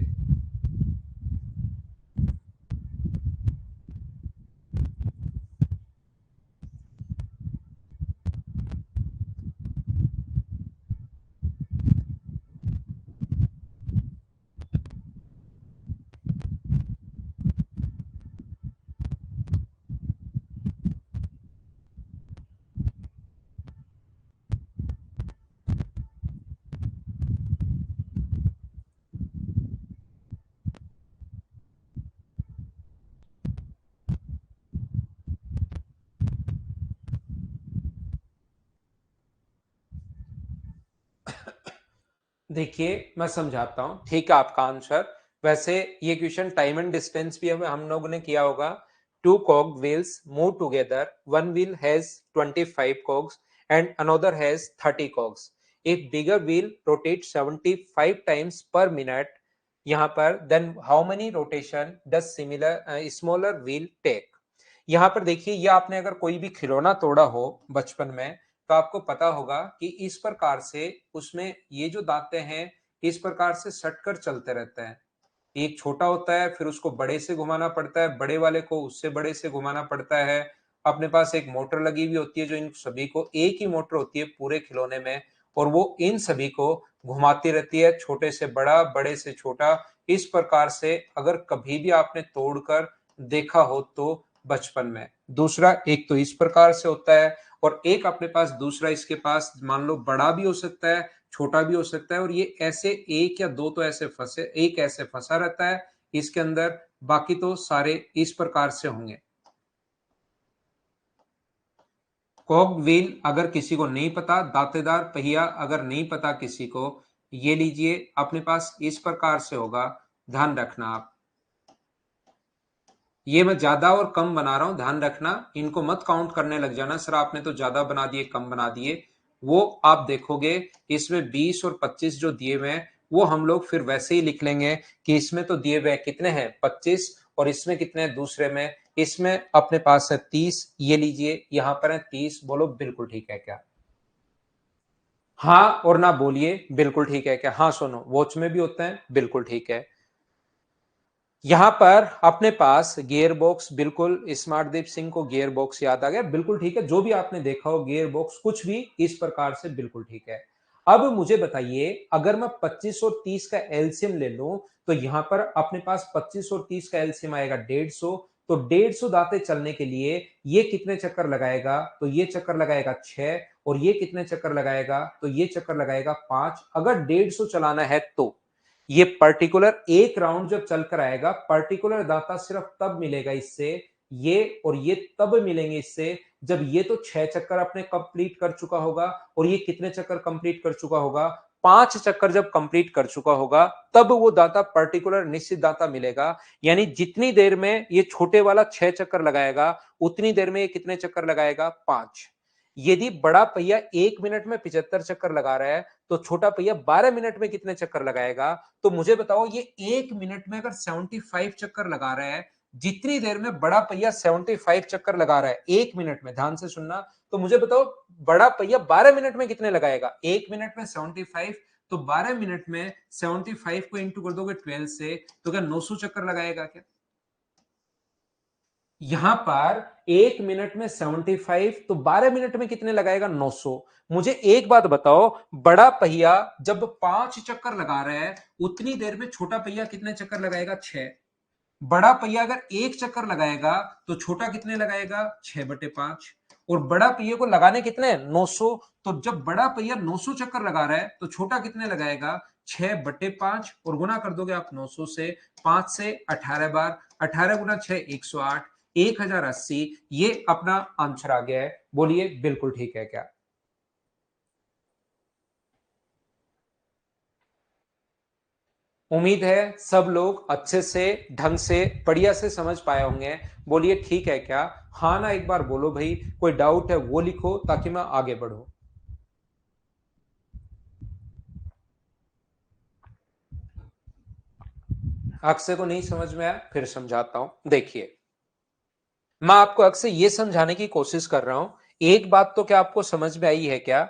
[SPEAKER 1] देखिए मैं समझाता हूं, ठीक है आपका आंसर। वैसे ये क्वेश्चन टाइम एंड डिस्टेंस भी हम लोगों ने किया होगा। Two cog wheels move together, one wheel has 25 cogs and another has 30 cogs. If bigger wheel rotates 75 times per minute, यहाँ पर then how many rotation does similar smaller wheel take? यहाँ पर देखिए, ये आपने अगर कोई भी खिलौना तोड़ा हो बचपन में, तो आपको पता होगा कि इस प्रकार से उसमें ये जो दांतें हैं इस प्रकार से सटकर चलते रहते हैं। एक छोटा होता है, फिर उसको बड़े से घुमाना पड़ता है, बड़े वाले को उससे बड़े से घुमाना पड़ता है। अपने पास एक मोटर लगी हुई होती है, जो इन सभी को, एक ही मोटर होती है पूरे खिलौने में, और वो इन सभी को घुमाती रहती है, छोटे से बड़ा, बड़े से छोटा। इस प्रकार से अगर कभी भी आपने तोड़कर देखा हो तो बचपन में। दूसरा, एक तो इस प्रकार से होता है, और एक अपने पास दूसरा, इसके पास मान लो बड़ा भी हो सकता है, छोटा भी हो सकता है, और ये ऐसे एक या दो तो ऐसे फंसे, एक ऐसे फंसा रहता है इसके अंदर, बाकी तो सारे इस प्रकार से होंगे। कॉग व्हील अगर किसी को नहीं पता, दांतेदार पहिया अगर नहीं पता किसी को, ये लीजिए अपने पास इस प्रकार से होगा, ध्यान रखना आप। ये मैं ज्यादा और कम बना रहा हूं, ध्यान रखना, इनको मत काउंट करने लग जाना सर आपने तो ज्यादा बना दिए, कम बना दिए। वो आप देखोगे इसमें 20 और 25 जो दिए हुए हैं, वो हम लोग फिर वैसे ही लिख लेंगे कि इसमें तो दिए हुए कितने हैं 25, और इसमें कितने हैं दूसरे में, इसमें अपने पास है 30। ये लीजिए यहां पर है 30। बोलो बिल्कुल ठीक है क्या? हाँ और ना बोलिए, बिल्कुल ठीक है क्या? हाँ सुनो, वॉच में भी होते हैं, बिल्कुल ठीक है। यहां पर अपने पास गियर बॉक्स, बिल्कुल स्मार्टदीप सिंह को गियर बॉक्स याद आ गया, बिल्कुल ठीक है। जो भी आपने देखा हो गियर बॉक्स, कुछ भी इस प्रकार से, बिल्कुल ठीक है। अब मुझे बताइए, अगर मैं 25 और 30 का एलसीएम ले लूं, तो यहां पर अपने पास 25 और 30 का एलसीएम आएगा 150। तो 150 दांतें चलने के लिए ये कितने चक्कर लगाएगा? तो ये चक्कर लगाएगा 6, और ये कितने चक्कर लगाएगा? तो ये चक्कर लगाएगा 5। अगर 150 चलाना है तो ये पर्टिकुलर एक राउंड जब चलकर आएगा, पर्टिकुलर दाता सिर्फ तब मिलेगा इससे, ये और ये तब मिलेंगे इससे, जब ये तो 6 चक्कर अपने कंप्लीट कर चुका होगा, और ये कितने चक्कर कंप्लीट कर चुका होगा? 5 चक्कर जब कंप्लीट कर चुका होगा, तब वो दाता पर्टिकुलर निश्चित दाता मिलेगा। यानी जितनी देर में ये छोटे वाला 6 चक्कर लगाएगा, उतनी देर में ये कितने चक्कर लगाएगा? 5। यदि बड़ा पहिया 1 मिनट में 75 चक्कर लगा रहा है, तो छोटा पहिया 12 मिनट में कितने चक्कर लगाएगा? तो मुझे बताओ, ये 1 मिनट में अगर 75 चक्कर लगा रहा है, जितनी देर में बड़ा पहिया 75 चक्कर लगा रहा है 1 मिनट में, ध्यान से सुनना, तो मुझे बताओ बड़ा पहिया 12 मिनट में कितने लगाएगा? 1 मिनट में 75, तो 12 मिनट में 75 को इंटू कर दोगे 12 से, तो क्या 900 चक्कर लगाएगा क्या? यहां पर 1 मिनट में 75, तो 12 मिनट में कितने लगाएगा? 900। मुझे एक बात बताओ, बड़ा पहिया जब 5 चक्कर लगा रहा है, उतनी देर में छोटा पहिया कितने चक्कर लगाएगा? 6। बड़ा पहिया अगर 1 चक्कर लगाएगा, तो छोटा कितने लगाएगा? 6/5। और बड़ा पहिया को लगाने कितने? 900। तो जब बड़ा पहिया 900 चक्कर लगा रहा है, तो छोटा कितने लगाएगा? 6/5, और गुना कर दोगे आप 900 से, 5 से 18 बार, 18 गुना 6 108, 1080। ये अपना आंसर आ गया है। बोलिए बिल्कुल ठीक है क्या? उम्मीद है सब लोग अच्छे से, ढंग से, बढ़िया से समझ पाए होंगे। बोलिए ठीक है क्या? हाँ ना एक बार बोलो भाई। कोई डाउट है वो लिखो ताकि मैं आगे बढ़ूं। अक्षय को नहीं समझ में आया, फिर समझाता हूं। देखिए, मैं आपको अक्सर ये समझाने की कोशिश कर रहा हूं। एक बात तो क्या आपको समझ में आई है क्या?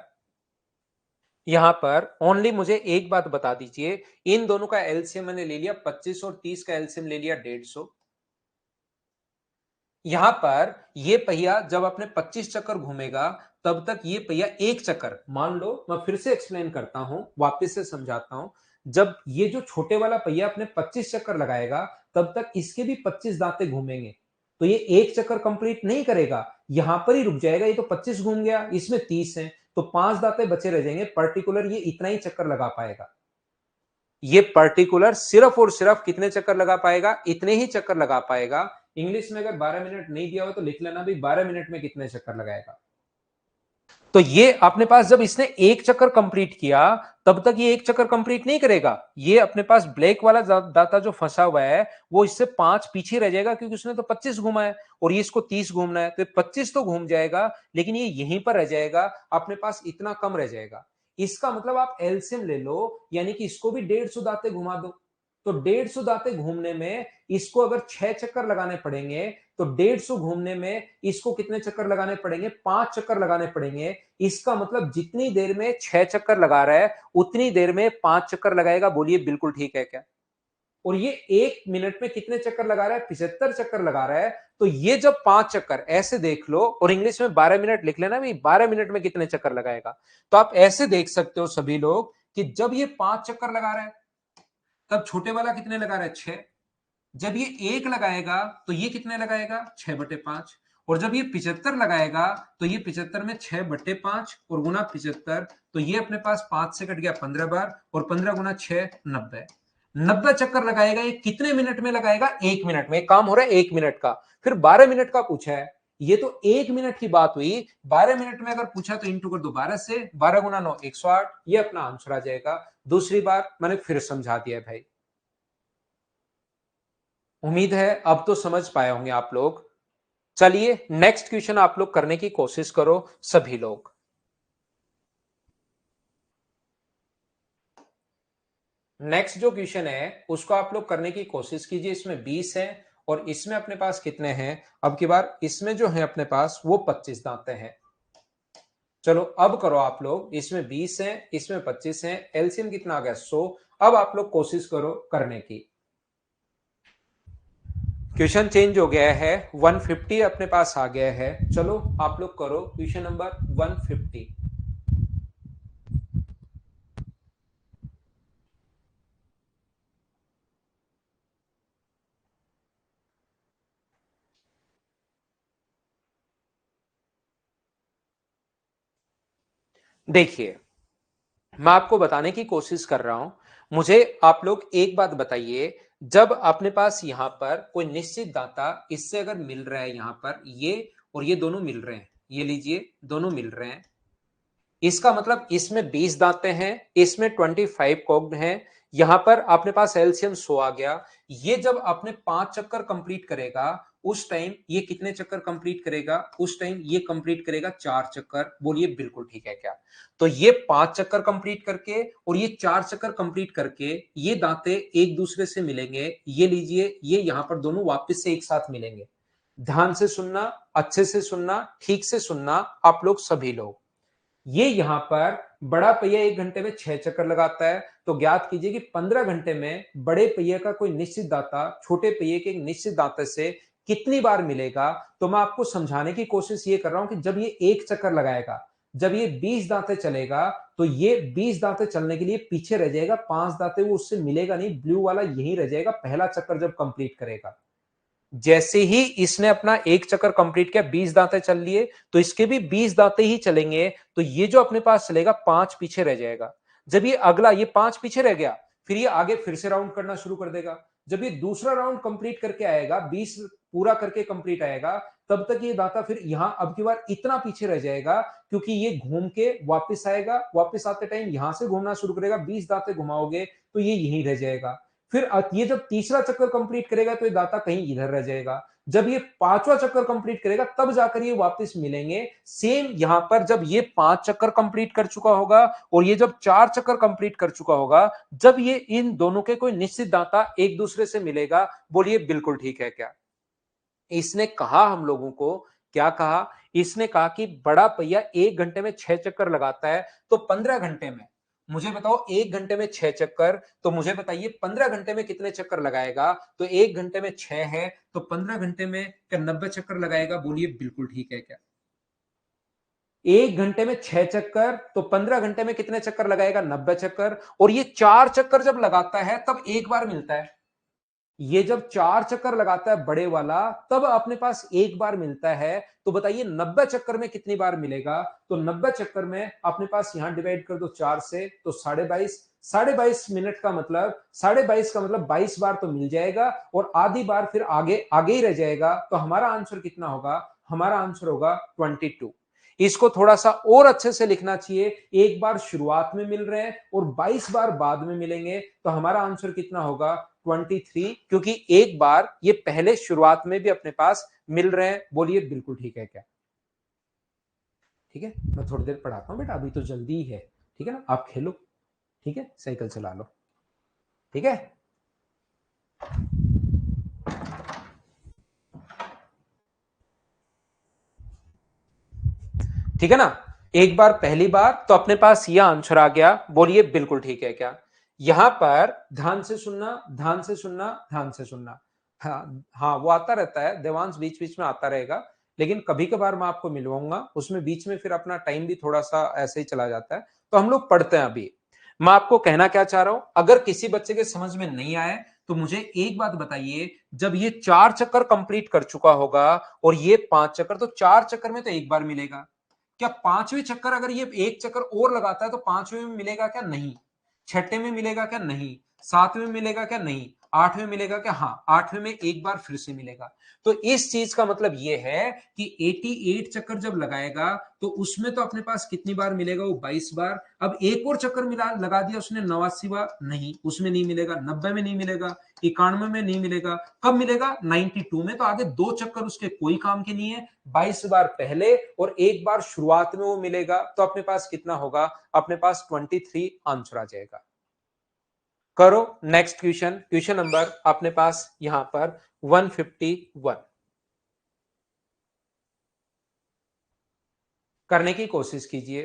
[SPEAKER 1] यहां पर ओनली मुझे एक बात बता दीजिए, इन दोनों का एलसीएम मैंने ले लिया 25 और 30 का एलसीएम ले लिया 150। यहां पर ये पहिया जब अपने 25 चक्कर घूमेगा तब तक ये पहिया एक चक्कर, मान लो मैं फिर से एक्सप्लेन करता हूं, वापस से समझाता हूं। जब ये जो छोटे वाला पहिया अपने 25 चक्कर लगाएगा तब तक इसके भी 25 दांते घूमेंगे। तो ये एक चक्कर कंप्लीट नहीं करेगा, यहां पर ही रुक जाएगा। ये तो 25 घूम गया, इसमें 30 है, तो 5 दांते बचे रह जाएंगे। पर्टिकुलर ये इतना ही चक्कर लगा पाएगा। ये पर्टिकुलर सिर्फ और सिर्फ कितने चक्कर लगा पाएगा? इतने ही चक्कर लगा पाएगा। इंग्लिश में अगर 12 मिनट नहीं दिया हो तो लिख लेना भी 12 मिनट में कितने चक्कर लगाएगा। तो ये अपने पास जब इसने एक चक्कर कंप्लीट किया तब तक ये एक चक्कर कंप्लीट नहीं करेगा। ये अपने पास ब्लैक वाला दाता जो फंसा हुआ है वो इससे 5 पीछे रह जाएगा, क्योंकि उसने तो 25 घुमा है और ये इसको 30 घूमना है, तो 25 तो घूम जाएगा लेकिन ये यहीं पर रह जाएगा, अपने पास इतना कम रह जाएगा। इसका मतलब आप एलसीएम ले लो, यानी कि इसको भी 150 दाते घुमा दो। तो 150 दाते घूमने में इसको अगर 6 चक्कर लगाने पड़ेंगे तो 150 घूमने में इसको कितने चक्कर लगाने पड़ेंगे? 5 चक्कर लगाने पड़ेंगे। इसका मतलब जितनी देर में 6 चक्कर लगा रहा है उतनी देर में 5 चक्कर लगाएगा। बोलिए बिल्कुल ठीक है क्या? और ये 1 मिनट में कितने चक्कर लगा रहा है? 75 चक्कर लगा रहा है। तो ये जब 5 चक्कर, ऐसे देख लो, और इंग्लिश में 12 मिनट लिख लेना भी, 12 मिनट में कितने चक्कर लगाएगा। तो आप ऐसे देख सकते हो सभी लोग कि जब ये 5 चक्कर लगा रहा है तब छोटे वाला कितने लगा रहा है? 6। जब ये 1 लगाएगा तो ये कितने लगाएगा? 6/5। और जब ये 75 लगाएगा तो ये 75 में 6/5 और गुना 75, तो ये अपने पास 5 से कट गया 15 बार, और 15 गुना 6 90। 90 चक्कर लगाएगा। ये कितने मिनट में लगाएगा? 1 मिनट में। काम हो रहा है 1 मिनट का। फिर 12 मिनट का पूछा है, ये तो 1 मिनट की बात हुई। 12 मिनट में अगर पूछा तो इंटू कर दो 12 से, 12 गुना 9 108, ये अपना आंसर आ जाएगा। दूसरी बार मैंने फिर समझा दिया भाई। उम्मीद है अब तो समझ पाए होंगे आप लोग। चलिए नेक्स्ट क्वेश्चन आप लोग करने की कोशिश करो सभी लोग। नेक्स्ट जो क्वेश्चन है उसको आप लोग करने की कोशिश कीजिए। इसमें 20 है और इसमें अपने पास कितने हैं? अब की बार इसमें जो है अपने पास वो 25 दांते हैं। चलो अब करो आप लोग। इसमें 20 है, इसमें 25 है, एलसीएम कितना आ गया? 100। अब आप लोग कोशिश करो करने की। क्वेश्चन चेंज हो गया है, 150 अपने पास आ गया है। चलो आप लोग करो क्वेश्चन नंबर 150। देखिए, मैं आपको बताने की कोशिश कर रहा हूं। मुझे आप लोग एक बात बताइए, जब अपने पास यहां पर कोई निश्चित दाता इससे अगर मिल रहा है, यहां पर ये और ये दोनों मिल रहे हैं, ये लीजिए दोनों मिल रहे हैं, इसका मतलब इसमें 20 दांते हैं, इसमें 25 कॉग्ड हैं। यहां पर अपने पास एलसीएम 100 आ गया। ये जब अपने 5 चक्कर कंप्लीट करेगा उस टाइम ये कितने चक्कर कंप्लीट करेगा? उस टाइम ये कंप्लीट करेगा 4 चक्कर। बोलिए बिल्कुल ठीक है क्या? तो ये 5 चक्कर कंप्लीट करके और ये 4 चक्कर कंप्लीट करके ये दांते एक दूसरे से मिलेंगे। ये लीजिए, ये यहां पर दोनों वापस से एक साथ मिलेंगे। ध्यान से सुनना, अच्छे से सुनना, ठीक से सुनना आप लोग सभी लोग। ये यहां पर बड़ा पहिया 1 घंटे में 6 चक्कर लगाता है, तो ज्ञात कीजिए कि 15 घंटे में बड़े पहिए का कोई निश्चित दाता छोटे पहिए के एक निश्चित दाते से कितनी बार मिलेगा। तो मैं आपको समझाने की कोशिश ये कर रहा हूं कि जब ये एक चक्कर लगाएगा, जब ये 20 दांते चलेगा, तो ये 20 दांते चलने के लिए पीछे रह जाएगा। 5 दांते वो उससे मिलेगा नहीं, ब्लू वाला यहीं रह जाएगा पहला चक्कर जब कंप्लीट करेगा। जैसे ही इसने अपना एक चक्कर कंप्लीट किया, 20 दांते चल लिए, तो इसके भी 20 दांते ही चलेंगे। तो ये जो अपने पास चलेगा 5 पीछे रह जाएगा। जब ये अगला, ये 5 पीछे रह गया, फिर ये आगे फिर से राउंड करना शुरू कर देगा। जब ये दूसरा राउंड कंप्लीट करके आएगा, 20 पूरा करके कंप्लीट आएगा, तब तक ये दाता फिर यहां अब की बार इतना पीछे रह जाएगा, क्योंकि ये घूम के वापस आएगा। वापस आते टाइम यहां से घूमना शुरू करेगा, 20 दांते घुमाओगे तो ये यहीं रह जाएगा। फिर ये जब तीसरा चक्कर कंप्लीट करेगा तो ये दाता कहीं इधर रह जाएगा। जब ये पांचवा चक्कर कंप्लीट करेगा तब जाकर ये वापस मिलेंगे। सेम यहां पर जब ये 5 चक्कर कंप्लीट कर चुका होगा और ये जब 4 चक्कर कंप्लीट कर चुका होगा, जब ये इन दोनों के कोई निश्चित दाता एक दूसरे से मिलेगा। बोलिए बिल्कुल ठीक है क्या? इसने कहा हम लोगों को, क्या कहा? इसने कहा कि बड़ा पहिया 1 घंटे में 6 चक्कर लगाता है, तो 15 घंटे में मुझे बताओ, 1 घंटे में 6 चक्कर, तो मुझे बताइए 15 घंटे में कितने चक्कर लगाएगा? तो 1 घंटे में 6 है, तो 15 घंटे में क्या 90 चक्कर लगाएगा? बोलिए बिल्कुल ठीक है क्या? 1 घंटे में 6 चक्कर, तो 15 घंटे में कितने चक्कर लगाएगा? 90 चक्कर। और ये 4 चक्कर जब लगाता है तब एक बार मिलता है। ये जब 4 चक्कर लगाता है बड़े वाला, तब अपने पास एक बार मिलता है। तो बताइए 90 चक्कर में कितनी बार मिलेगा? तो 90 चक्कर में अपने पास यहां डिवाइड कर दो 4 से, तो 22.5। 22.5 मिनट का मतलब 22.5 का मतलब 22 बार तो मिल जाएगा और आधी बार फिर आगे आगे ही रह जाएगा। तो हमारा आंसर कितना होगा? हमारा आंसर होगा 22। इसको थोड़ा सा और अच्छे से लिखना चाहिए। एक बार शुरुआत में मिल रहे हैं और 22 बार बाद में मिलेंगे, तो हमारा आंसर कितना होगा? 23, क्योंकि एक बार ये पहले शुरुआत में भी अपने पास मिल रहे हैं। बोलिए बिल्कुल ठीक है क्या? ठीक है, मैं थोड़ी देर पढ़ाता हूं बेटा, अभी तो जल्दी ही है। ठीक है ना, आप खेलो, ठीक है, साइकिल चला लो, ठीक है। ठीक है ना, एक बार पहली बार तो अपने पास यह आंसर आ गया। बोलिए बिल्कुल ठीक है क्या? यहां पर ध्यान से सुनना, ध्यान से सुनना, ध्यान से सुनना। हाँ हाँ, वो आता रहता है देवांश, बीच बीच में आता रहेगा, लेकिन कभी कभार मैं आपको मिलवाऊंगा, उसमें बीच में फिर अपना टाइम भी थोड़ा सा ऐसे ही चला जाता है। तो हम लोग पढ़ते हैं अभी। मैं आपको कहना क्या चाह रहा हूं, अगर किसी बच्चे के समझ में नहीं आए तो मुझे एक बात बताइए, जब ये 4 चक्कर कंप्लीट कर चुका होगा और ये 5 चक्कर, तो 4 चक्कर में तो एक बार मिलेगा। क्या पांचवें चक्कर अगर ये एक चक्कर और लगाता है तो पांचवें में मिलेगा क्या? नहीं। छठे में मिलेगा क्या? नहीं। सातवें में मिलेगा क्या? नहीं। आठवें मिलेगा क्या? हाँ, आठवें में एक बार फिर से मिलेगा। तो इस चीज का मतलब ये है कि 88 चक्कर जब लगाएगा तो उसमें तो अपने पास कितनी बार मिलेगा? वो 22 बार। अब एक और चक्कर मिला लगा दिया उसने 89 बार, नहीं, उसमें नहीं मिलेगा। 90 में नहीं मिलेगा। 91 में नहीं मिलेगा। कब मिलेगा? 92 में। तो आगे दो चक्कर उसके कोई काम के नहीं है। 22 बार पहले और एक बार शुरुआत में वो मिलेगा, तो अपने पास कितना होगा? अपने पास 23 आंसर आ जाएगा। करो नेक्स्ट क्वेश्चन। क्वेश्चन नंबर अपने पास यहां पर 151 करने की कोशिश कीजिए।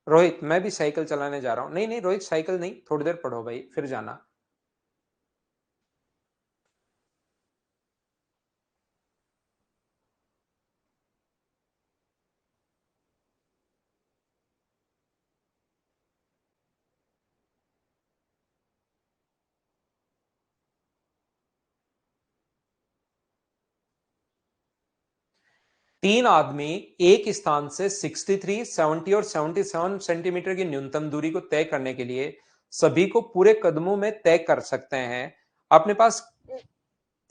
[SPEAKER 1] रोहित, मैं भी साइकिल चलाने जा रहा हूं। नहीं नहीं रोहित, साइकिल नहीं, थोड़ी देर पढ़ो भाई, फिर जाना। 3 आदमी एक स्थान से 63, 70 और 77 सेंटीमीटर की न्यूनतम दूरी को तय करने के लिए सभी को पूरे कदमों में तय कर सकते हैं। अपने पास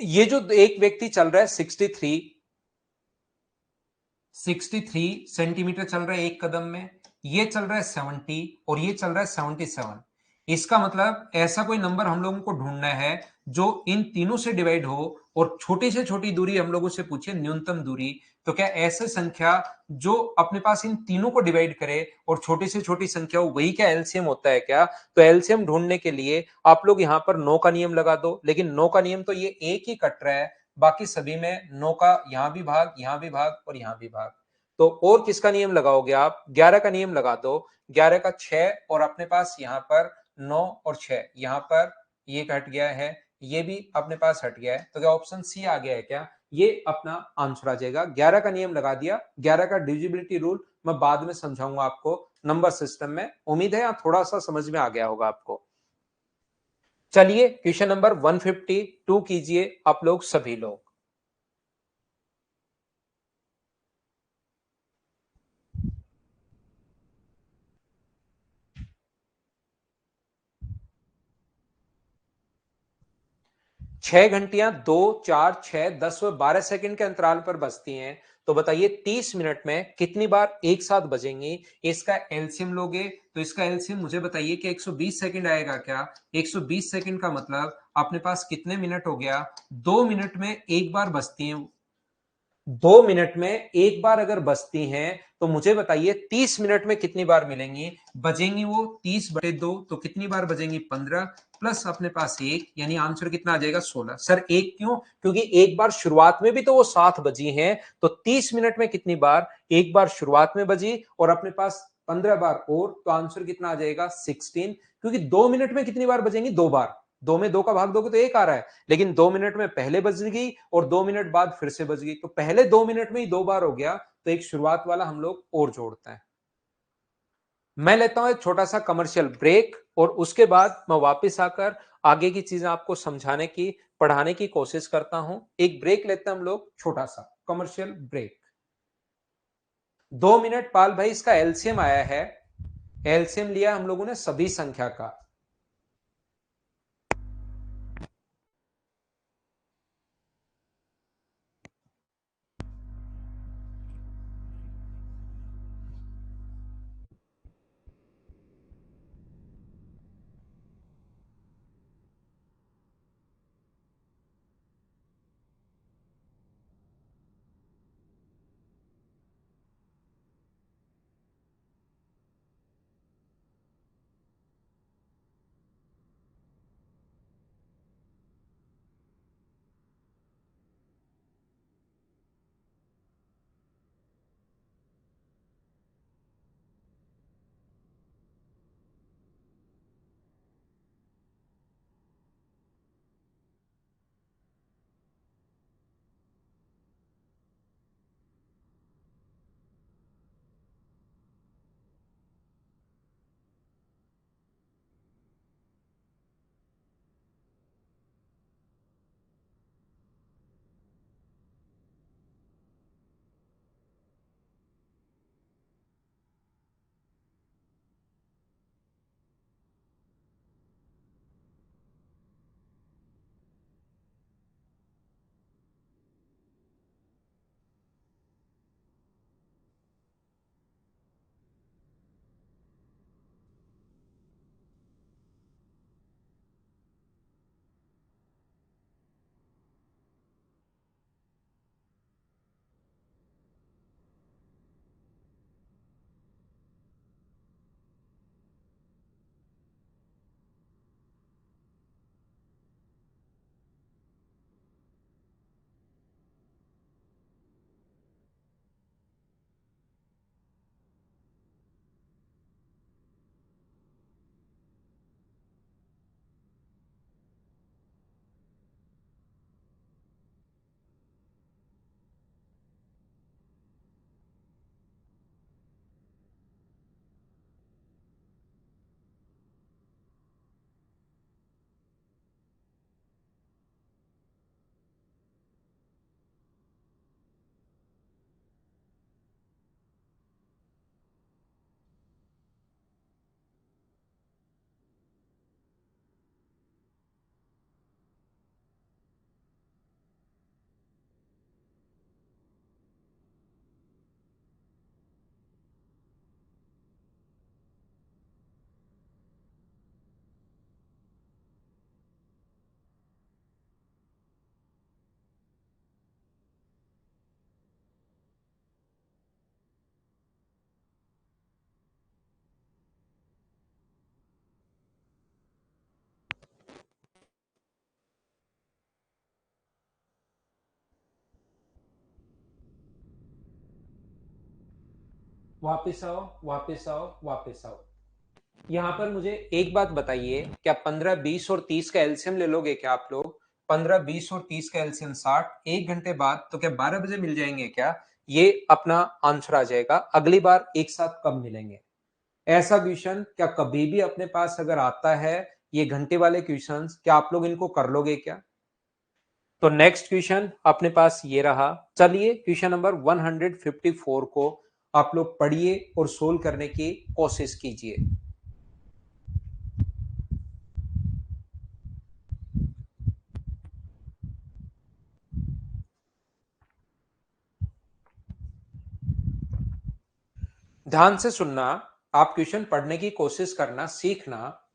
[SPEAKER 1] ये जो एक व्यक्ति चल रहा है 63 सेंटीमीटर चल रहा है एक कदम में, ये चल रहा है 70 और ये चल रहा है 77। इसका मतलब ऐसा कोई नंबर हम लोगों को ढूंढना है जो इन तीनों से डिवाइड हो और छोटी से छोटी दूरी हम लोगों से पूछे, न्यूनतम दूरी। तो क्या ऐसे संख्या जो अपने पास इन तीनों को डिवाइड करे और छोटी से छोटी संख्या हो, वही क्या एलसीएम होता है क्या? तो एलसीएम ढूंढने के लिए आप लोग यहां पर 9 का नियम लगा दो, लेकिन 9 का नियम तो ये एक ही कट रहा है, बाकी सभी में 9 का यहां भी भाग, यहां भी भाग और यहां भी भाग। तो और किसका नियम लगाओगे आप? 11 का नियम लगा दो। 11 का 6 और अपने पास यहां पर 9 और 6, यहां पर ये हट गया है, ये भी अपने पास हट गया है। तो क्या ऑप्शन सी आ गया है क्या? ये अपना आंसर आ जाएगा। 11 का नियम लगा दिया। 11 का डिविजिबिलिटी रूल मैं बाद में समझाऊंगा आपको नंबर सिस्टम में। उम्मीद है थोड़ा सा समझ में आ गया होगा आपको। चलिए क्वेश्चन नंबर 152 कीजिए आप लोग सभी लोग। 6 घंटियां 2, 4, 6, 10 व 12 सेकंड के अंतराल पर बजती हैं, तो बताइए 30 मिनट में कितनी बार एक साथ बजेंगी। इसका एलसीएम लोगे तो इसका एलसीएम मुझे बताइए कि 120 सेकंड आएगा क्या। 120 सेकंड का मतलब अपने पास कितने मिनट हो गया, 2 मिनट में एक बार बजती हैं। 2 मिनट में एक बार अगर बजती हैं तो मुझे बताइए 30 मिनट में कितनी बार मिलेंगी, बजेंगी वो 30/2, तो कितनी बार बजेंगी 15 प्लस अपने पास एक, यानी आंसर कितना आ जाएगा 16। सर एक क्यों, क्योंकि एक बार शुरुआत में भी तो वो 7 बजी हैं, तो 30 मिनट में कितनी बार, एक बार शुरुआत में बजी और अपने पास 15 बार और, तो आंसर कितना आ जाएगा 16। क्योंकि 2 मिनट में कितनी बार बजेंगी, 2 बार। 2 में 2 का भाग दोगे तो एक आ रहा है, लेकिन 2 मिनट में पहले बज गई और 2 मिनट बाद फिर से बज गई, तो पहले 2 मिनट में ही 2 बार हो गया, तो एक शुरुआत वाला हम लोग और जोड़ते हैं। मैं लेता हूं एक छोटा सा कमर्शियल ब्रेक और उसके बाद मैं वापस आकर आगे की चीजें आपको समझाने की, पढ़ाने की कोशिश करता हूं। एक ब्रेक लेते हैं हम लोग, छोटा सा कमर्शियल ब्रेक। 2 मिनट पाल भाई, इसका एलसीएम आया है। एलसीएम लिया हम लोगों ने सभी संख्या का। वापिस आओ, वापिस आओ, वापिस आओ। यहां पर मुझे एक बात बताइए, क्या 15, 20 और 30 का एलसीएम ले लोगे क्या आप लोग? 15, 20 और 30 का एलसीएम 60, 1 घंटे बाद तो क्या 12 बजे मिल जाएंगे क्या? ये अपना आंसर आ जाएगा। अगली बार एक साथ कब मिलेंगे? ऐसा क्वेश्चन क्या कभी भी अपने पास अगर आता है, ये घंटे वाले क्वेश्चंस, क्या आप लोग इनको कर लोगे क्या? तो नेक्स्ट क्वेश्चन अपने पास ये रहा। चलिए क्वेश्चन नंबर 154 को आप लोग पढ़िए और सोल्व करने की कोशिश कीजिए। ध्यान से सुनना, आप क्वेश्चन पढ़ने की कोशिश करना, सीखना।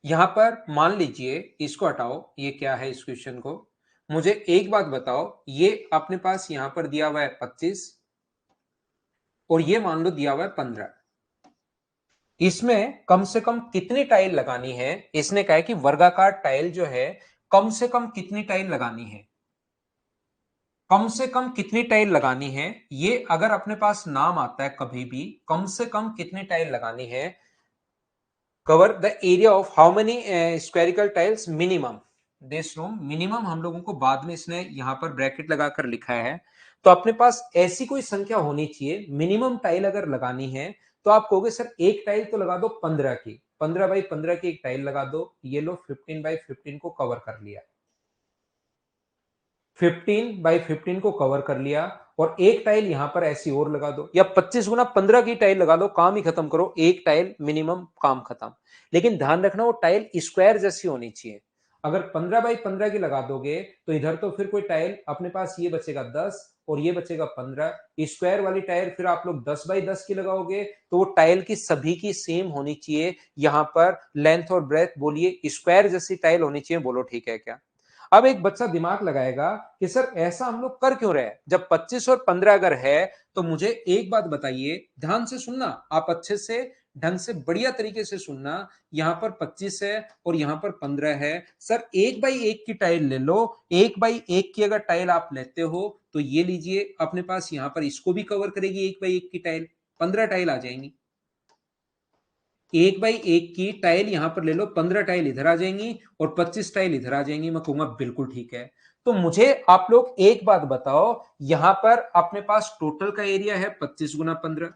[SPEAKER 1] यहां पर मान लीजिए, इसको हटाओ, ये क्या है, इस क्वेश्चन को मुझे एक बात बताओ, ये अपने पास यहां पर दिया हुआ है 25 और ये मान लो दिया हुआ है 15। इसमें कम से कम कितनी टाइल लगानी है? इसने कहा है कि वर्गाकार टाइल जो है कम से कम कितनी टाइल लगानी है, कम से कम कितनी टाइल लगानी है। ये अगर अपने पास नाम आता है कभी भी, कम से कम कितनी टाइल लगानी है, cover the area of how many square tiles minimum this room. Minimum हम लोगों को बाद में इसने यहां पर ब्रैकेट लगाकर लिखा है। तो अपने पास ऐसी कोई संख्या होनी चाहिए, मिनिमम टाइल अगर लगानी है तो आप कहोगे सर एक टाइल तो लगा दो 15 की, 15 बाई 15 की एक टाइल लगा दो। ये लो 15 बाई 15 को कवर कर लिया, 15 बाई 15 को कवर कर लिया। और एक टाइल यहां पर ऐसी और लगा दो, या 25 गुना 15 की टाइल लगा दो, काम ही खत्म करो, एक टाइल मिनिमम, काम खत्म। लेकिन ध्यान रखना वो टाइल स्क्वायर जैसी होनी चाहिए। अगर 15 बाई 15 की लगा दोगे तो इधर तो फिर कोई टाइल अपने पास ये बचेगा 10 और ये बचेगा 15। स्क्वायर वाली टाइल फिर आप लोग 10 बाई 10 की लगाओगे तो वो टाइल की सभी की सेम होनी चाहिए। यहां पर लेंथ और ब्रेथ बोलिए, स्क्वायर जैसी टाइल होनी चाहिए। बोलो ठीक है क्या? अब एक बच्चा दिमाग लगाएगा कि सर ऐसा हम लोग कर क्यों रहे हैं, जब 25 और 15 अगर है तो मुझे एक बात बताइए, ध्यान से सुनना, आप अच्छे से ढंग से बढ़िया तरीके से सुनना। यहां पर 25 है और यहां पर 15 है। सर एक बाई एक की टाइल ले लो, एक बाई एक की अगर टाइल आप लेते हो तो ये लीजिए, अपने पास यहां पर इसको भी कवर करेगी एक बाई एक की टाइल, 15 टाइल आ जाएंगी। एक बाई एक की टाइल यहां पर ले लो, 15 टाइल इधर आ जाएंगी और 25 टाइल इधर आ जाएंगी। मैं कहूंगा बिल्कुल ठीक है। तो मुझे आप लोग एक बात बताओ, यहां पर अपने पास टोटल का एरिया है 25 गुना 15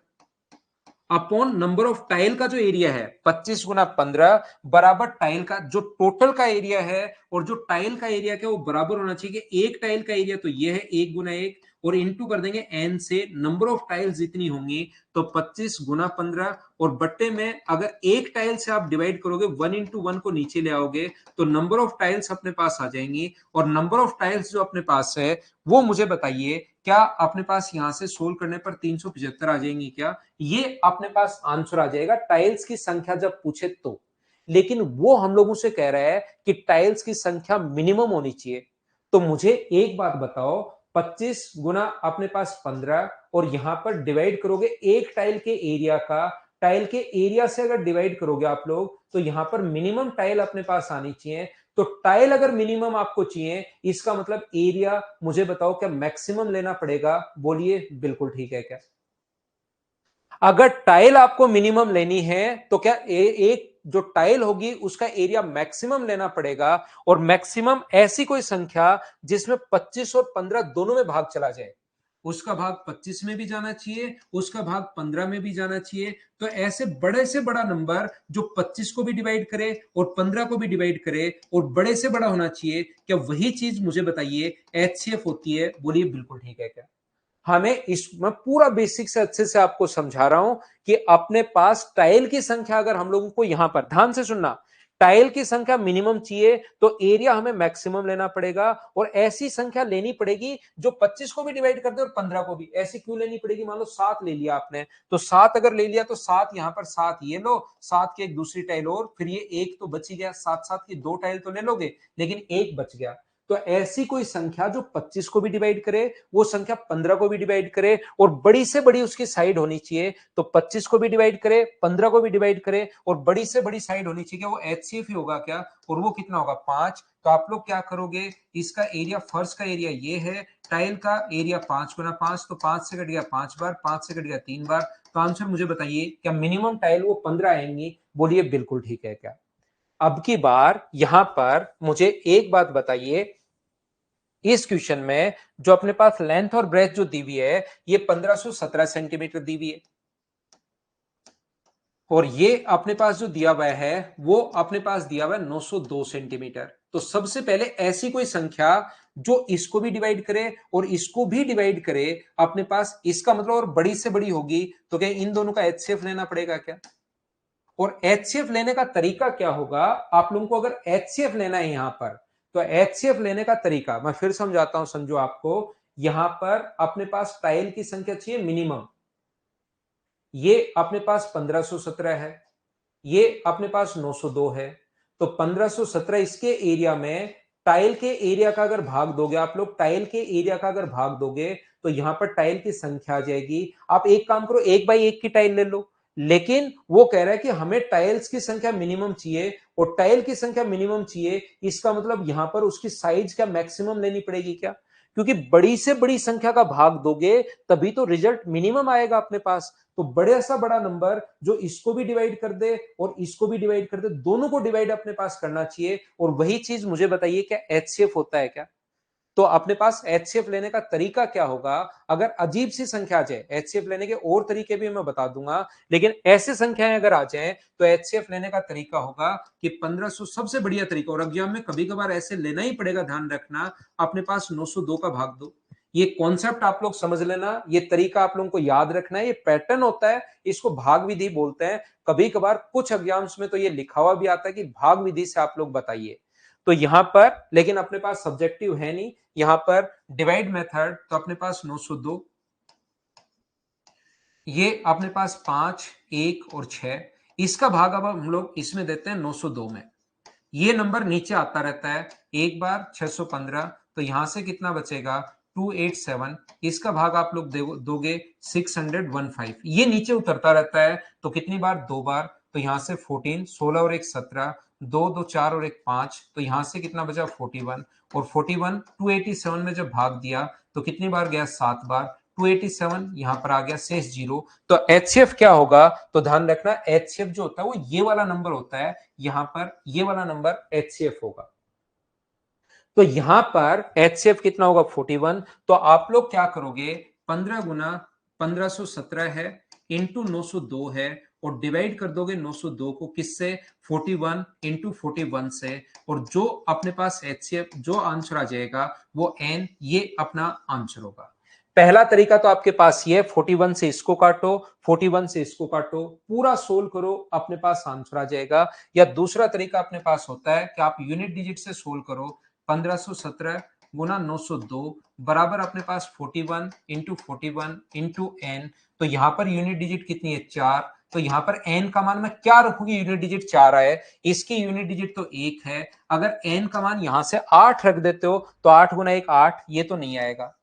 [SPEAKER 1] अपॉन नंबर ऑफ टाइल का जो एरिया है 25 गुना 15 बराबर टाइल का जो टोटल का एरिया है, और जो टाइल का एरिया क्या वो बराबर होना चाहिए कि एक टाइल का एरिया तो ये है 1 गुना 1 और इनटू कर देंगे एन से नंबर ऑफ टाइल्स जितनी होंगी। तो 25 गुना 15 और बट्टे में अगर एक टाइल से आप डिवाइड करोगे 1 इंटू 1 को नीचे ले आओगे तो नंबर ऑफ टाइल्स अपने पास आ जाएंगी। और नंबर ऑफ टाइल्स जो अपने पास है वो मुझे बताइए, क्या अपने पास यहां से सोल्व करने पर 375 आ जाएंगी क्या? ये अपने पास आंसर आ जाएगा टाइल्स की संख्या जब पूछे तो। लेकिन वो हम लोगों से कह रहा है कि टाइल्स की संख्या मिनिमम होनी चाहिए। तो मुझे एक बात बताओ, 25 गुना अपने पास 15 और यहां पर डिवाइड करोगे एक टाइल के एरिया का, टाइल के एरिया से अगर डिवाइड करोगे आप लोग तो यहां पर मिनिमम टाइल अपने पास आनी चाहिए। तो टाइल अगर मिनिमम आपको चाहिए, इसका मतलब एरिया मुझे बताओ क्या मैक्सिमम लेना पड़ेगा? बोलिए बिल्कुल ठीक है क्या? अगर टाइल आपको मिनिमम लेनी है तो क्या एक जो टाइल होगी उसका एरिया मैक्सिमम लेना पड़ेगा। और मैक्सिमम ऐसी कोई संख्या जिसमें 25 और 15 दोनों में भाग चला जाए, उसका भाग 25 में भी जाना चाहिए, उसका भाग 15 में भी जाना चाहिए। तो ऐसे बड़े से बड़ा नंबर जो 25 को भी डिवाइड करे और 15 को भी डिवाइड करे और बड़े से बड़ा होना चाहिए, क्या वही चीज मुझे बताइए एचसीएफ होती है? बोलिए बिल्कुल ठीक है क्या? हमें इस मैं पूरा बेसिक से अच्छे से आपको समझा रहा हूं कि अपने पास टाइल की संख्या अगर हम लोगों को यहां पर ध्यान से सुनना, टाइल की संख्या मिनिमम चाहिए तो एरिया हमें मैक्सिमम लेना पड़ेगा। और ऐसी संख्या लेनी पड़ेगी जो 25 को भी डिवाइड कर दे और 15 को भी। ऐसी क्यों लेनी पड़ेगी? मान लो 7 ले लिया आपने, तो 7 अगर ले लिया तो 7 यहां पर, 7 ये लो, 7 की एक दूसरी टाइल और फिर ये एक तो बच ही गया, 7 7 की 2 टाइल तो ले लोगे लेकिन एक बच गया। तो ऐसी कोई संख्या जो 25 को भी डिवाइड करे, वो संख्या 15 को भी डिवाइड करे और बड़ी से बड़ी उसकी साइड होनी चाहिए। तो 25 को भी डिवाइड करे, 15 को भी डिवाइड करे और बड़ी से बड़ी साइड होनी चाहिए, वो एचसीएफ ही होगा क्या? और वो कितना होगा? 5। तो आप लोग क्या करोगे, इसका एरिया, फर्श का एरिया ये है, टाइल का एरिया 5 गुना 5, तो 5 से कट गया 5 बार, 5 से कट गया 3 बार। तो आंसर मुझे बताइए क्या मिनिमम टाइल वो 15 आएंगी? बोलिए बिल्कुल ठीक है क्या? अब की बार यहां पर मुझे एक बात बताइए, इस क्वेश्चन में जो अपने पास लेंथ और ब्रेथ जो दी हुई है ये 1517 सेंटीमीटर दी हुई है और ये अपने पास जो दिया हुआ है वो अपने पास दिया हुआ है 902 सेंटीमीटर। तो सबसे पहले ऐसी कोई संख्या जो इसको भी डिवाइड करे और इसको भी डिवाइड करे अपने पास, इसका मतलब और बड़ी से बड़ी होगी, तो क्या इन दोनों का एचसीएफ लेना पड़ेगा क्या? और एचसीएफ लेने का तरीका क्या होगा? आप लोगों को अगर एचसीएफ लेना है यहां पर, तो एचसीएफ लेने का तरीका मैं फिर समझाता हूं, समझो आपको। यहां पर अपने पास टाइल की संख्या चाहिए मिनिमम, ये अपने पास 1517 है, ये अपने पास 902 है। तो 1517 इसके एरिया में टाइल के एरिया का अगर भाग दोगे आप लोग, टाइल के एरिया का अगर भाग दोगे तो यहां पर टाइल की संख्या आ जाएगी। आप एक काम करो, 1 बाई 1 की टाइल ले लो, लेकिन वो कह रहा है कि हमें टाइल्स की संख्या मिनिमम चाहिए और टाइल की संख्या मिनिमम चाहिए। इसका मतलब यहां पर उसकी साइज क्या मैक्सिमम लेनी पड़ेगी क्या? क्योंकि बड़ी से बड़ी संख्या का भाग दोगे तभी तो रिजल्ट मिनिमम आएगा अपने पास। तो बड़े सा बड़ा नंबर जो इसको भी डिवाइड कर दे और इसको भी डिवाइड कर दे, दोनों को डिवाइड अपने पास करना चाहिए। और वही चीज मुझे बताइए, क्या एचसीएफ होता है क्या? तो अपने पास एचसीएफ लेने का तरीका क्या होगा? अगर अजीब सी संख्या आ जाए, एचसीएफ लेने के और तरीके भी मैं बता दूंगा, लेकिन ऐसे संख्याएं अगर आ जाए तो एचसीएफ लेने का तरीका होगा कि 1500 सबसे बढ़िया तरीका, और एग्जाम में कभी कभार ऐसे लेना ही पड़ेगा, ध्यान रखना, अपने पास 902 का भाग दो। ये कॉन्सेप्ट आप लोग समझ लेना, ये तरीका आप लोगों को याद रखना है, ये पैटर्न होता है, इसको भाग विधि बोलते हैं। कभी कभार कुछ एग्जाम्स में तो ये लिखा हुआ भी आता है कि भाग विधि से आप लोग बताइए। तो यहां पर लेकिन अपने पास सब्जेक्टिव है नहीं, यहां पर डिवाइड मेथड, तो अपने पास 902, ये अपने पास 5, 1 और 6, इसका भाग अब हम लोग इसमें देते हैं 902 में। ये नंबर नीचे आता रहता है, एक बार 615, तो यहां से कितना बचेगा 287, इसका भाग आप लोग दोगे 615, ये नीचे उतरता रहता है। तो कितनी बार, 2 बार, तो यहां से 14, 16 और 1 17, 2 2 4 और 1 5, तो यहां से कितना बचा 41, और 41 287 में जब भाग दिया तो कितनी बार गया 7 बार, 287 यहां पर आ गया, शेष 0। तो एचसीएफ क्या होगा? तो ध्यान रखना, एचसीएफ जो होता है वो ये वाला नंबर होता है, यहां पर ये वाला नंबर एचसीएफ होगा। तो यहां पर एचसीएफ कितना होगा 41। तो आप लोग क्या करोगे, 15 गुना 1517 है इंटू 902 है, और डिवाइड कर दोगे 902 को किससे, 41 इंटू 41 से, और जो अपने पास एचसीएफ जो आंसर आ जाएगा वो एन, ये अपना आंसर होगा। पहला तरीका तो आपके पास ये है, 41 से इसको काटो, 41 से इसको काटो, पूरा सोल्व करो, अपने पास आंसर आ जाएगा। या दूसरा तरीका अपने पास होता है कि आप यूनिट डिजिट से सोल्व करो, 1517 गुना 902 बराबर अपने पास 41 इंटू 41 इंटू एन। तो यहां पर यूनिट डिजिट कितनी है 4, तो यहां पर एन का मान मैं क्या रखूंगी, यूनिट डिजिट 4 आए, इसकी यूनिट डिजिट तो 1 है। अगर एन का मान यहां से 8 रख देते हो तो 8 गुना 1 8, ये तो नहीं आएगा।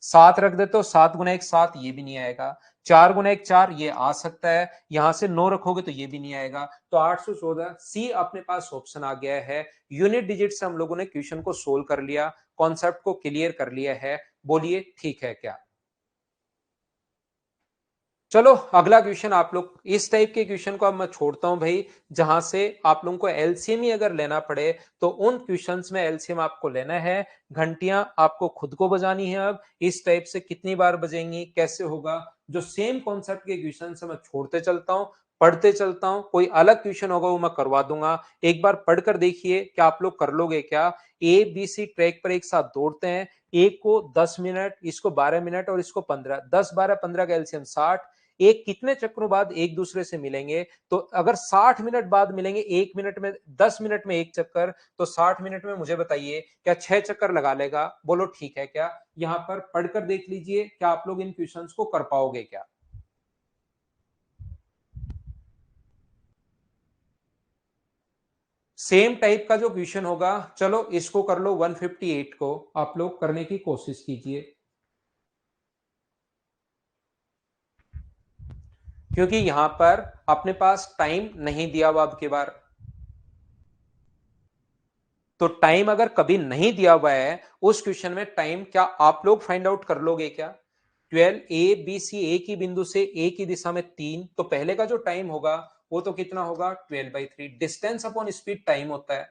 [SPEAKER 1] 7 रख देते हो, 7 गुना 1 7, ये भी नहीं आएगा। 4 गुना 1 4, ये आ सकता है। यहां से 9 रखोगे तो ये भी नहीं आएगा। तो 814 सी अपने पास ऑप्शन आ गया है। यूनिट डिजिट से हम लोगों ने क्वेश्चन को सोल्व कर लिया, कॉन्सेप्ट को क्लियर कर लिया है। बोलिए ठीक है क्या? चलो अगला क्वेश्चन, आप लोग इस टाइप के क्वेश्चन को अब मैं छोड़ता हूं भाई, जहां से आप लोगों को एलसीएम ही अगर लेना पड़े तो उन क्वेश्चंस में एलसीएम आपको लेना है। घंटियां आपको खुद को बजानी है। अब इस टाइप से कितनी बार बजेंगी, कैसे होगा, जो सेम कॉन्सेप्ट के क्वेश्चन से मैं छोड़ते चलता हूं, पढ़ते चलता हूं। कोई अलग क्वेश्चन होगा वो मैं करवा दूंगा। एक बार पढ़कर देखिए क्या आप लोग कर लोगे क्या? ए बी सी ट्रैक पर एक साथ दौड़ते हैं, एक को 10 मिनट, इसको 12 मिनट और इसको 15, 10 12 15 का एलसीएम 60। एक कितने चक्रों बाद एक दूसरे से मिलेंगे? तो अगर 60 मिनट बाद मिलेंगे, 1 मिनट में 10 मिनट में एक चक्कर, तो 60 मिनट में मुझे बताइए क्या 6 चक्कर लगा लेगा? बोलो ठीक है क्या? यहां पर पढ़कर देख लीजिए क्या आप लोग इन क्वेश्चंस को कर पाओगे क्या? सेम टाइप का जो क्वेश्चन होगा, चलो इसको कर लो, 158 को आप लोग करने की कोशिश कीजिए, क्योंकि यहां पर अपने पास टाइम नहीं दिया हुआ अब की बार। तो टाइम अगर कभी नहीं दिया हुआ है उस क्वेश्चन में टाइम क्या आप लोग फाइंड आउट कर लोगे क्या? 12 ए बी सी, एक ही बिंदु से एक ही दिशा में 3, तो पहले का जो टाइम होगा वो तो कितना होगा 12/3, डिस्टेंस अपॉन स्पीड टाइम होता है।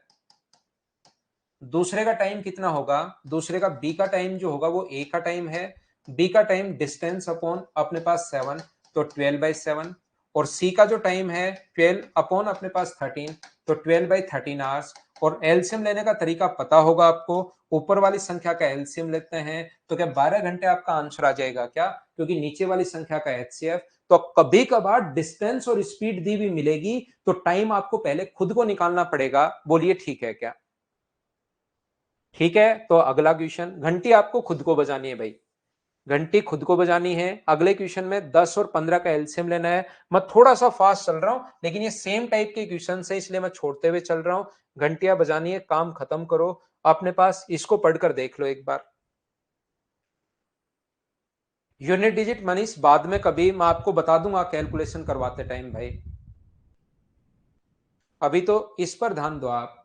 [SPEAKER 1] दूसरे का टाइम कितना होगा, दूसरे का बी का टाइम जो होगा वो ए का टाइम है, बी का टाइम डिस्टेंस अपॉन अपने पास 7, तो 12/7। और सी का जो टाइम है 12 अपॉन अपने पास 13, तो 12/13 आवर्स। और एलसीएम लेने का तरीका पता होगा आपको, ऊपर वाली संख्या का एलसीएम लेते हैं तो क्या 12 घंटे आपका आंसर आ जाएगा क्या? क्योंकि नीचे वाली संख्या का एचसीएफ। तो कभी कभार डिस्टेंस और स्पीड दी भी मिलेगी तो टाइम आपको पहले खुद को निकालना पड़ेगा। बोलिए ठीक है क्या? ठीक है, तो अगला क्वेश्चन, घंटी आपको खुद को बजानी है भाई। घंटी खुद को बजानी है। अगले क्वेश्चन में 10 और 15 का एलसीएम लेना है। मैं थोड़ा सा फास्ट चल रहा हूं, लेकिन ये सेम टाइप के क्वेश्चन है, इसलिए मैं छोड़ते हुए चल रहा हूं। घंटियां बजानी है, काम खत्म करो अपने पास। इसको पढ़कर देख लो एक बार। यूनिट डिजिट मनीष बाद में कभी मैं आपको बता दूंगा कैलकुलेशन करवाते टाइम भाई, अभी तो इस पर ध्यान दो आप।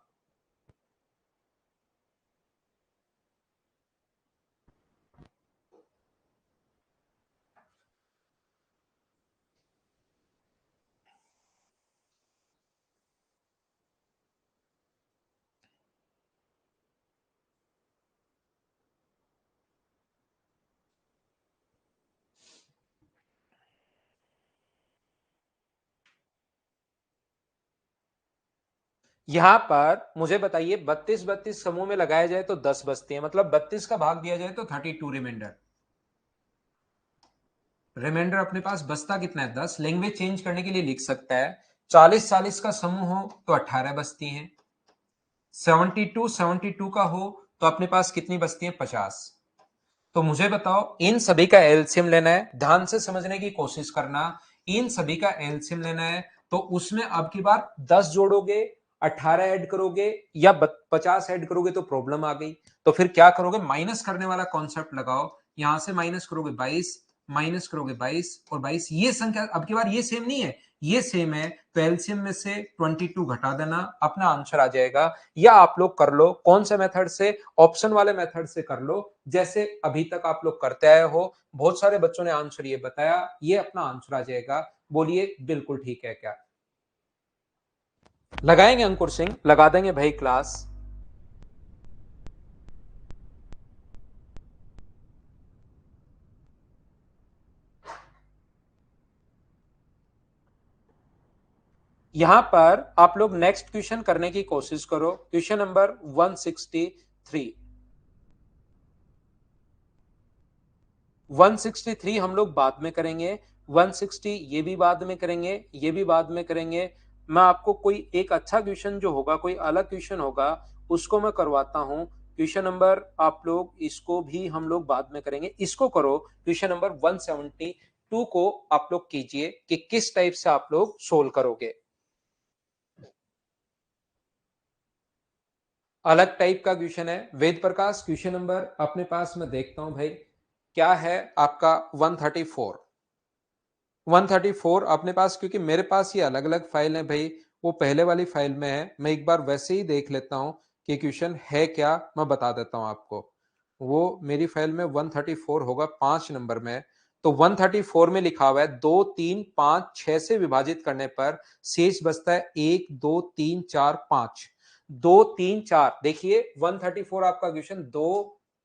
[SPEAKER 1] यहां पर मुझे बताइए 32 32 समूह में लगाया जाए तो 10 बचती है, मतलब 32 का भाग दिया जाए तो 32 रिमाइंडर। रिमाइंडर अपने पास बचता कितना है? 10। लैंग्वेज चेंज करने के लिए लिख सकता है 40 40 का समूह हो तो 18 बचती हैं। 72 72 का हो तो अपने पास कितनी बचती है? 50। तो मुझे बताओ इन सभी का एलसीएम लेना है, ध्यान से समझने की कोशिश करना। इन सभी का एलसीएम लेना है तो उसमें अब की बार 10 जोड़ोगे, 18 ऐड करोगे या 50 ऐड करोगे तो प्रॉब्लम आ गई। तो फिर क्या करोगे? माइनस करने वाला कॉन्सेप्ट लगाओ। यहां से माइनस करोगे 22, माइनस करोगे 22 और 22। ये संख्या अब की बार ये सेम नहीं है, ये सेम है, तो एलसीएम में से 22 घटा देना, अपना आंसर आ जाएगा। या आप लोग कर लो कौन से मेथड से? ऑप्शन वाले मेथड से कर लो, जैसे अभी तक आप लोग करते आए हो। बहुत सारे बच्चों ने आंसर ये बताया, ये अपना आंसर आ जाएगा। बोलिए बिल्कुल ठीक है क्या? लगाएंगे अंकुर सिंह, लगा देंगे भाई क्लास। यहां पर आप लोग नेक्स्ट क्वेश्चन करने की कोशिश करो, क्वेश्चन नंबर 163। 163 हम लोग बाद में करेंगे। 160 ये भी बाद में करेंगे, ये भी बाद में करेंगे। मैं आपको कोई एक अच्छा क्वेश्चन जो होगा, कोई अलग क्वेश्चन होगा, उसको मैं करवाता हूं। क्वेश्चन नंबर आप लोग इसको भी हम लोग बाद में करेंगे। इसको करो, क्वेश्चन नंबर 172 को आप लोग कीजिए कि किस टाइप से आप लोग सोल्व करोगे। अलग टाइप का क्वेश्चन है। वेद प्रकाश क्वेश्चन नंबर अपने पास मैं देखता हूं भाई, क्या है आपका? 134। 134 अपने पास, क्योंकि मेरे पास ये अलग अलग फाइल है भाई, वो पहले वाली फाइल में है। मैं एक बार वैसे ही देख लेता हूं कि क्वेश्चन है क्या, मैं बता देता हूं आपको। वो मेरी फाइल में 134 होगा 5 नंबर में। तो 134 में लिखा हुआ है 2 3 5 6 से विभाजित करने पर शेष बचता है 1 2 3 4 5। 2 3 4, देखिए 134 आपका क्वेश्चन 2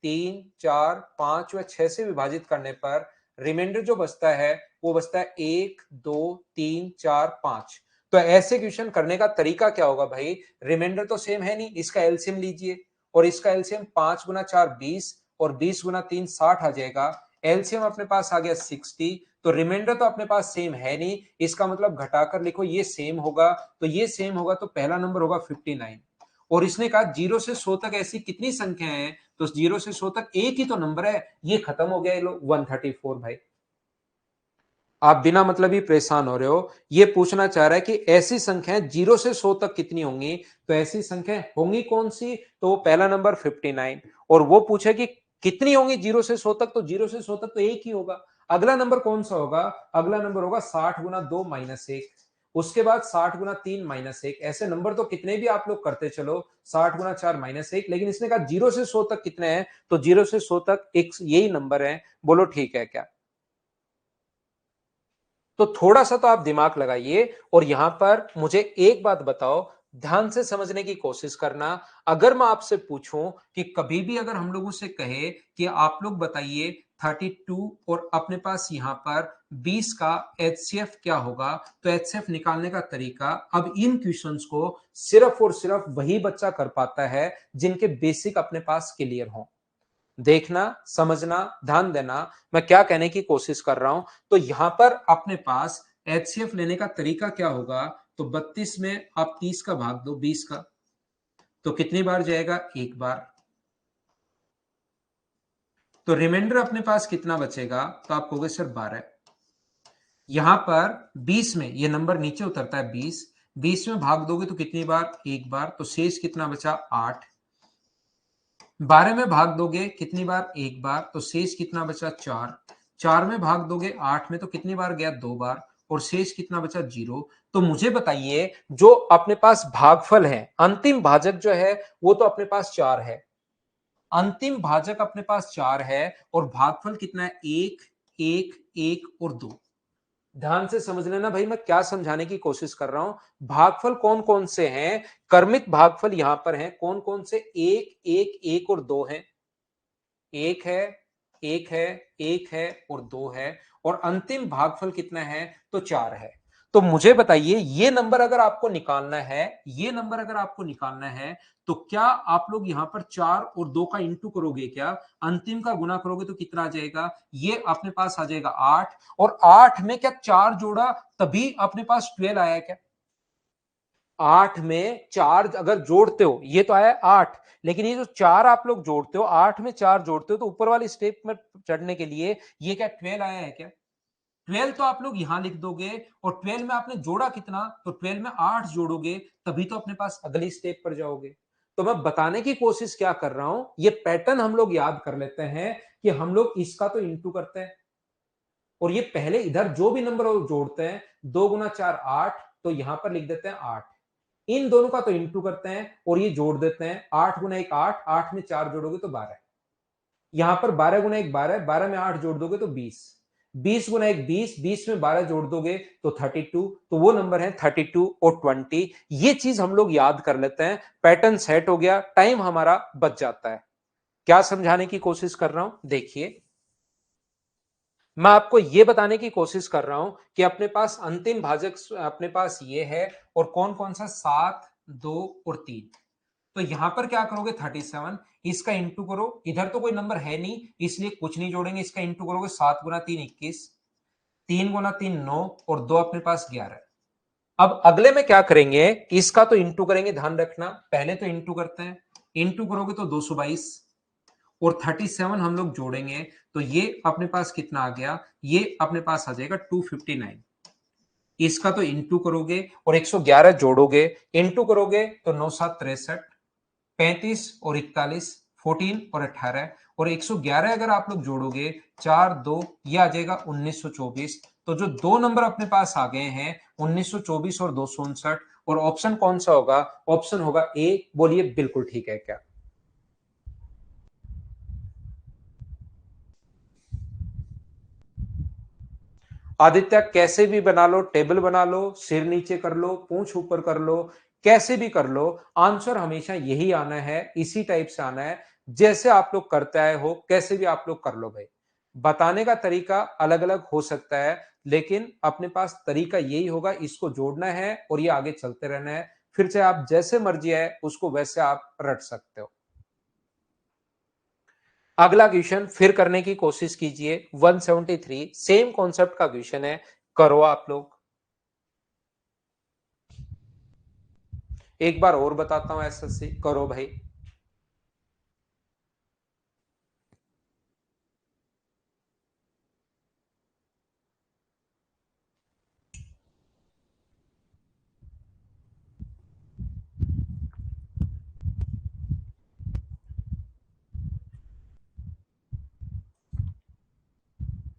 [SPEAKER 1] 3 4 5 व 6 से विभाजित करने पर रिमाइंडर जो बचता है वो बचता है 1 2 3 4 5। तो ऐसे क्वेश्चन करने का तरीका क्या होगा भाई? रिमाइंडर तो सेम है नहीं, इसका एलसीएम लीजिए, और इसका एलसीएम 5 गुना 4 20 और 20 गुना 3 60 आ जाएगा। एलसीएम अपने पास आ गया 60। तो रिमाइंडर तो अपने पास सेम है नहीं, इसका मतलब घटाकर लिखो ये सेम होगा। तो ये सेम होगा तो पहला नंबर होगा 59। और इसने कहा 0 से 100 तक ऐसी कितनी संख्याएं हैं? तो 0 से 100 तक एक ही तो नंबर है, ये खत्म हो गया। ये लो 134 भाई। आप बिना मतलब ही परेशान हो रहे हो। ये पूछना चाह रहा है कि ऐसी संख्याएं 0 से 100 तक कितनी होंगी, तो ऐसी संख्याएं होंगी कौन सी? तो वो पहला नंबर 59। और वो पूछे कि कितनी होंगी 0 से 100 तक, तो 0 से 100 तक तो एक ही होगा। अगला नंबर कौन सा होगा? अगला नंबर होगा 60 गुना 2 माइनस 1। उसके बाद 60 गुना 3 माइनस 1। ऐसे नंबर तो कितने भी आप लोग करते चलो, 60 गुना 4 माइनस 1। लेकिन इसने कहा 0 से 100 तक कितने हैं, तो 0 से 100 तक एक यही नंबर है। बोलो ठीक है क्या? तो थोड़ा सा तो आप दिमाग लगाइए। और यहां पर मुझे एक बात बताओ, ध्यान से समझने की कोशिश करना। अगर मैं आपसे पूछूं कि कभी भी अगर हम लोगों से कहे कि आप लोग बताइए 32 और अपने पास यहां पर 20 का एचसीएफ क्या होगा, तो एचसीएफ निकालने का तरीका, अब इन क्वेश्चंस को सिर्फ और सिर्फ वही बच्चा कर पाता है जिनके बेसिक अपने पास क्लियर हो। देखना, समझना, ध्यान देना, मैं क्या कहने की कोशिश कर रहा हूं। तो यहां पर अपने पास एचसीएफ लेने का तरीका क्या होगा? तो 32 में आप 30 का भाग दो 20 का, तो कितनी बार जाएगा? एक बार। तो रिमाइंडर अपने पास कितना बचेगा, तो आप कहोगे सर 12। यहां पर 20 में ये नंबर नीचे उतरता है 20, 20 में भाग दोगे तो कितनी बार, एक बार, तो शेष कितना बचा 8। 12 में भाग दोगे कितनी बार, एक बार, तो शेष कितना बचा 4। 4 में भाग दोगे 8 में तो कितनी बार गया, 2 बार, और शेष कितना बचा 0। तो मुझे बताइए जो अपने पास भागफल है, अंतिम भाजक जो है वो तो अपने पास 4 है, अंतिम भाजक अपने पास 4 है, और भागफल कितना है, 1 1 1 और 2। ध्यान से समझ लेना भाई, मैं क्या समझाने की कोशिश कर रहा हूं। भागफल कौन कौन से हैं, कर्मित भागफल यहां पर हैं, कौन कौन से, 1 1 1 और 2 हैं, एक है, एक है, एक है और 2 है, और अंतिम भागफल कितना है, तो 4 है। तो मुझे बताइए ये नंबर अगर आपको निकालना है, ये नंबर अगर आपको निकालना है, तो क्या आप लोग यहां पर 4 और 2 का इंटू करोगे, क्या अंतिम का गुना करोगे तो कितना आ जाएगा, ये अपने पास आ जाएगा 8, और 8 में क्या 4 जोड़ा तभी अपने पास 12 आया क्या, 8 में 4 अगर जोड़ते हो, ये तो आया 8, लेकिन ये जो 4 आप लोग जोड़ते हो, 8 में 4 जोड़ते हो तो ऊपर वाली स्टेप में चढ़ने के लिए ये क्या 12 आया है क्या, 12 तो आप लोग यहां लिख दोगे, और 12 में आपने जोड़ा कितना, तो 12 में 8 जोड़ोगे तभी तो अपने पास अगली स्टेप पर जाओगे। तो मैं बताने की कोशिश क्या कर रहा हूं, ये पैटर्न हम लोग याद कर लेते हैं कि हम लोग इसका तो इंटू करते हैं, और ये पहले इधर जो भी नंबर जोड़ते हैं, 2 गुना 4 8, तो यहां पर लिख देते हैं 8, इन दोनों का तो इंटू करते हैं और ये जोड़ देते हैं, 8 गुना 1 8, 8 में 4 जोड़ोगे तो 12, यहां पर 12 गुना 1 12, 12 में 8 जोड़ दोगे तो 20, 20 गुना 1 20, 20 में 12 जोड़ दोगे तो 32, तो वो नंबर है 32 और 20। ये चीज हम लोग याद कर लेते हैं, पैटर्न सेट हो गया, टाइम हमारा बच जाता है। क्या समझाने की कोशिश कर रहा हूं, देखिए मैं आपको यह बताने की कोशिश कर रहा हूं कि अपने पास अंतिम भाजक अपने पास ये है, और कौन कौन सा, 7 2 और 3। तो यहां पर क्या करोगे, 37, इसका इंटू करो, इधर तो कोई नंबर है नहीं इसलिए कुछ नहीं जोड़ेंगे, इसका इंटू करोगे, 7 गुना 3 21, 3 गुना 3 9, और 2 अपने पास 11। अब अगले में क्या करेंगे, इसका तो इंटू करेंगे, ध्यान रखना पहले तो इंटू करते हैं, इंटू करोगे तो 222, और 37 हम लोग जोड़ेंगे तो ये अपने पास कितना आ गया, ये अपने पास आ जाएगा 259। इसका तो इंटू करोगे और 111 जोड़ोगे, इंटू करोगे तो 9 7 63, 35 और 41, 14 और 18, और 111 अगर आप लोग जोड़ोगे 4 2, ये आ जाएगा 1924। तो जो दो नंबर अपने पास आ गए हैं 1924 और 259, और ऑप्शन कौन सा होगा, ऑप्शन होगा ए। बोलिए बिल्कुल ठीक है क्या, आदित्य कैसे भी बना लो, टेबल बना लो, सिर नीचे कर लो, पूंछ ऊपर कर लो, कैसे भी कर लो, आंसर हमेशा यही आना है, इसी टाइप से आना है, जैसे आप लोग करते आए हो, कैसे भी आप लोग कर लो भाई। बताने का तरीका अलग अलग हो सकता है, लेकिन अपने पास तरीका यही होगा, इसको जोड़ना है और ये आगे चलते रहना है, फिर चाहे आप जैसे मर्जी है उसको वैसे आप रट सकते हो। अगला क्वेश्चन फिर करने की कोशिश कीजिए, 173 सेम कॉन्सेप्ट का क्वेश्चन है, करो आप लोग। एक बार और बताता हूं, एसएससी करो भाई।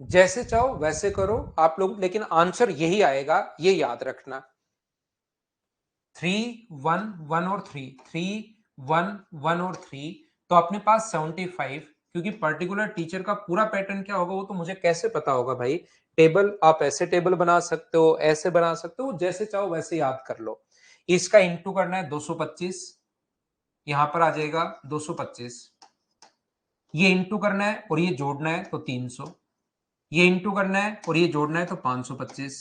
[SPEAKER 1] जैसे चाहो वैसे करो आप लोग, लेकिन आंसर यही आएगा, ये याद रखना। 3 1 1 और 3 3 1 1 और 3, तो अपने पास 75, क्योंकि पर्टिकुलर टीचर का पूरा पैटर्न क्या होगा वो तो मुझे कैसे पता होगा भाई। टेबल आप ऐसे टेबल बना सकते हो, ऐसे बना सकते हो, जैसे चाहो वैसे याद कर लो। इसका इंटू करना है 225, यहां पर आ जाएगा 225, ये इंटू करना है और ये जोड़ना है तो 300, ये इंटू करना है और ये जोड़ना है तो 525,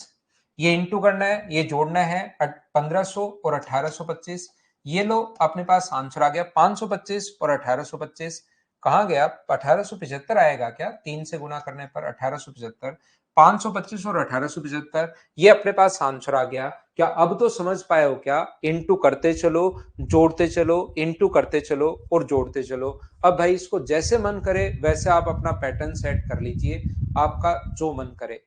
[SPEAKER 1] ये इंटू करना है, ये जोड़ना है 1500 और 1825। ये लो अपने पास आंसर आ गया 525 और 1825। कहाँ गया? 1875 आएगा क्या? 3 से गुना करने पर 1875, 525 और 1875, ये अपने पास आंसर आ गया। क्या अब तो समझ पाए हो क्या? इनटू करते चलो, जोड़ते चलो, इनटू करते चलो और जोड़ते चलो। अब भाई इसको जैसे मन करे वैसे आप अपना पैटर्न सेट कर लीजिए, आपका जो मन करे।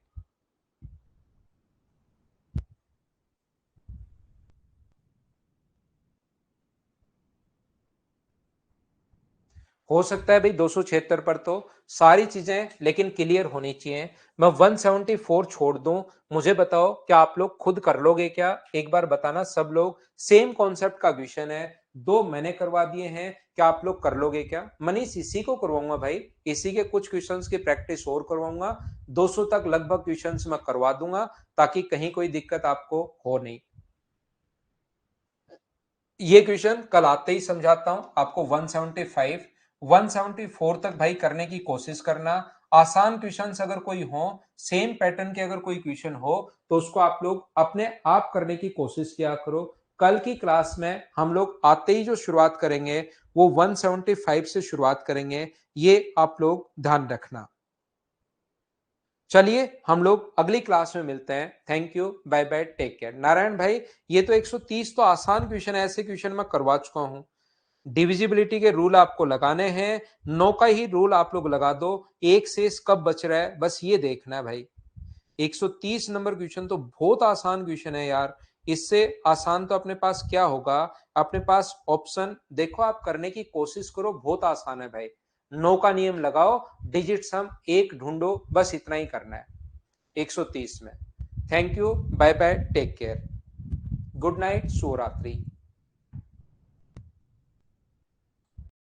[SPEAKER 1] हो सकता है भाई 276 पर तो सारी चीजें लेकिन क्लियर होनी चाहिए। मैं 174 छोड़ दूं, मुझे बताओ क्या आप लोग खुद कर लोगे क्या? एक बार बताना सब लोग। सेम कॉन्सेप्ट का क्वेश्चन है, दो मैंने करवा दिए हैं, क्या आप लोग कर लोगे क्या? मनीष इसी को करवाऊंगा भाई, इसी के कुछ क्वेश्चंस की प्रैक्टिस और करवाऊंगा। 200 तक लगभग क्वेश्चंस मैं करवा दूंगा, ताकि कहीं कोई दिक्कत आपको हो नहीं। ये क्वेश्चन कल आते ही समझाता हूं आपको। 175 174 तक भाई करने की कोशिश करना। आसान क्वेश्चंस अगर कोई हो, सेम पैटर्न के अगर कोई क्वेश्चन हो, तो उसको आप लोग अपने आप करने की कोशिश किया करो। कल की क्लास में हम लोग आते ही जो शुरुआत करेंगे वो 175 से शुरुआत करेंगे, ये आप लोग ध्यान रखना। चलिए हम लोग अगली क्लास में मिलते हैं। Thank you, bye bye, take care. Narayan भाई, ये तो 130 तो आसान क्वेश्चन है, ऐसे क्वेश्चन मैं करवा चुका हूं। डिविजिबिलिटी के रूल आपको लगाने हैं, 9 का ही रूल आप लोग लगा दो, एक शेष कब बच रहा है बस ये देखना है भाई। 130 नंबर क्वेश्चन तो बहुत आसान क्वेश्चन है यार, इससे आसान तो अपने पास क्या होगा? अपने पास ऑप्शन देखो, आप करने की कोशिश करो, बहुत आसान है भाई। 9 का नियम लगाओ, डिजिट सम एक ढूंढो, बस इतना ही करना है 130 में। Thank you, bye bye, take care, good night, शुभ रात्रि।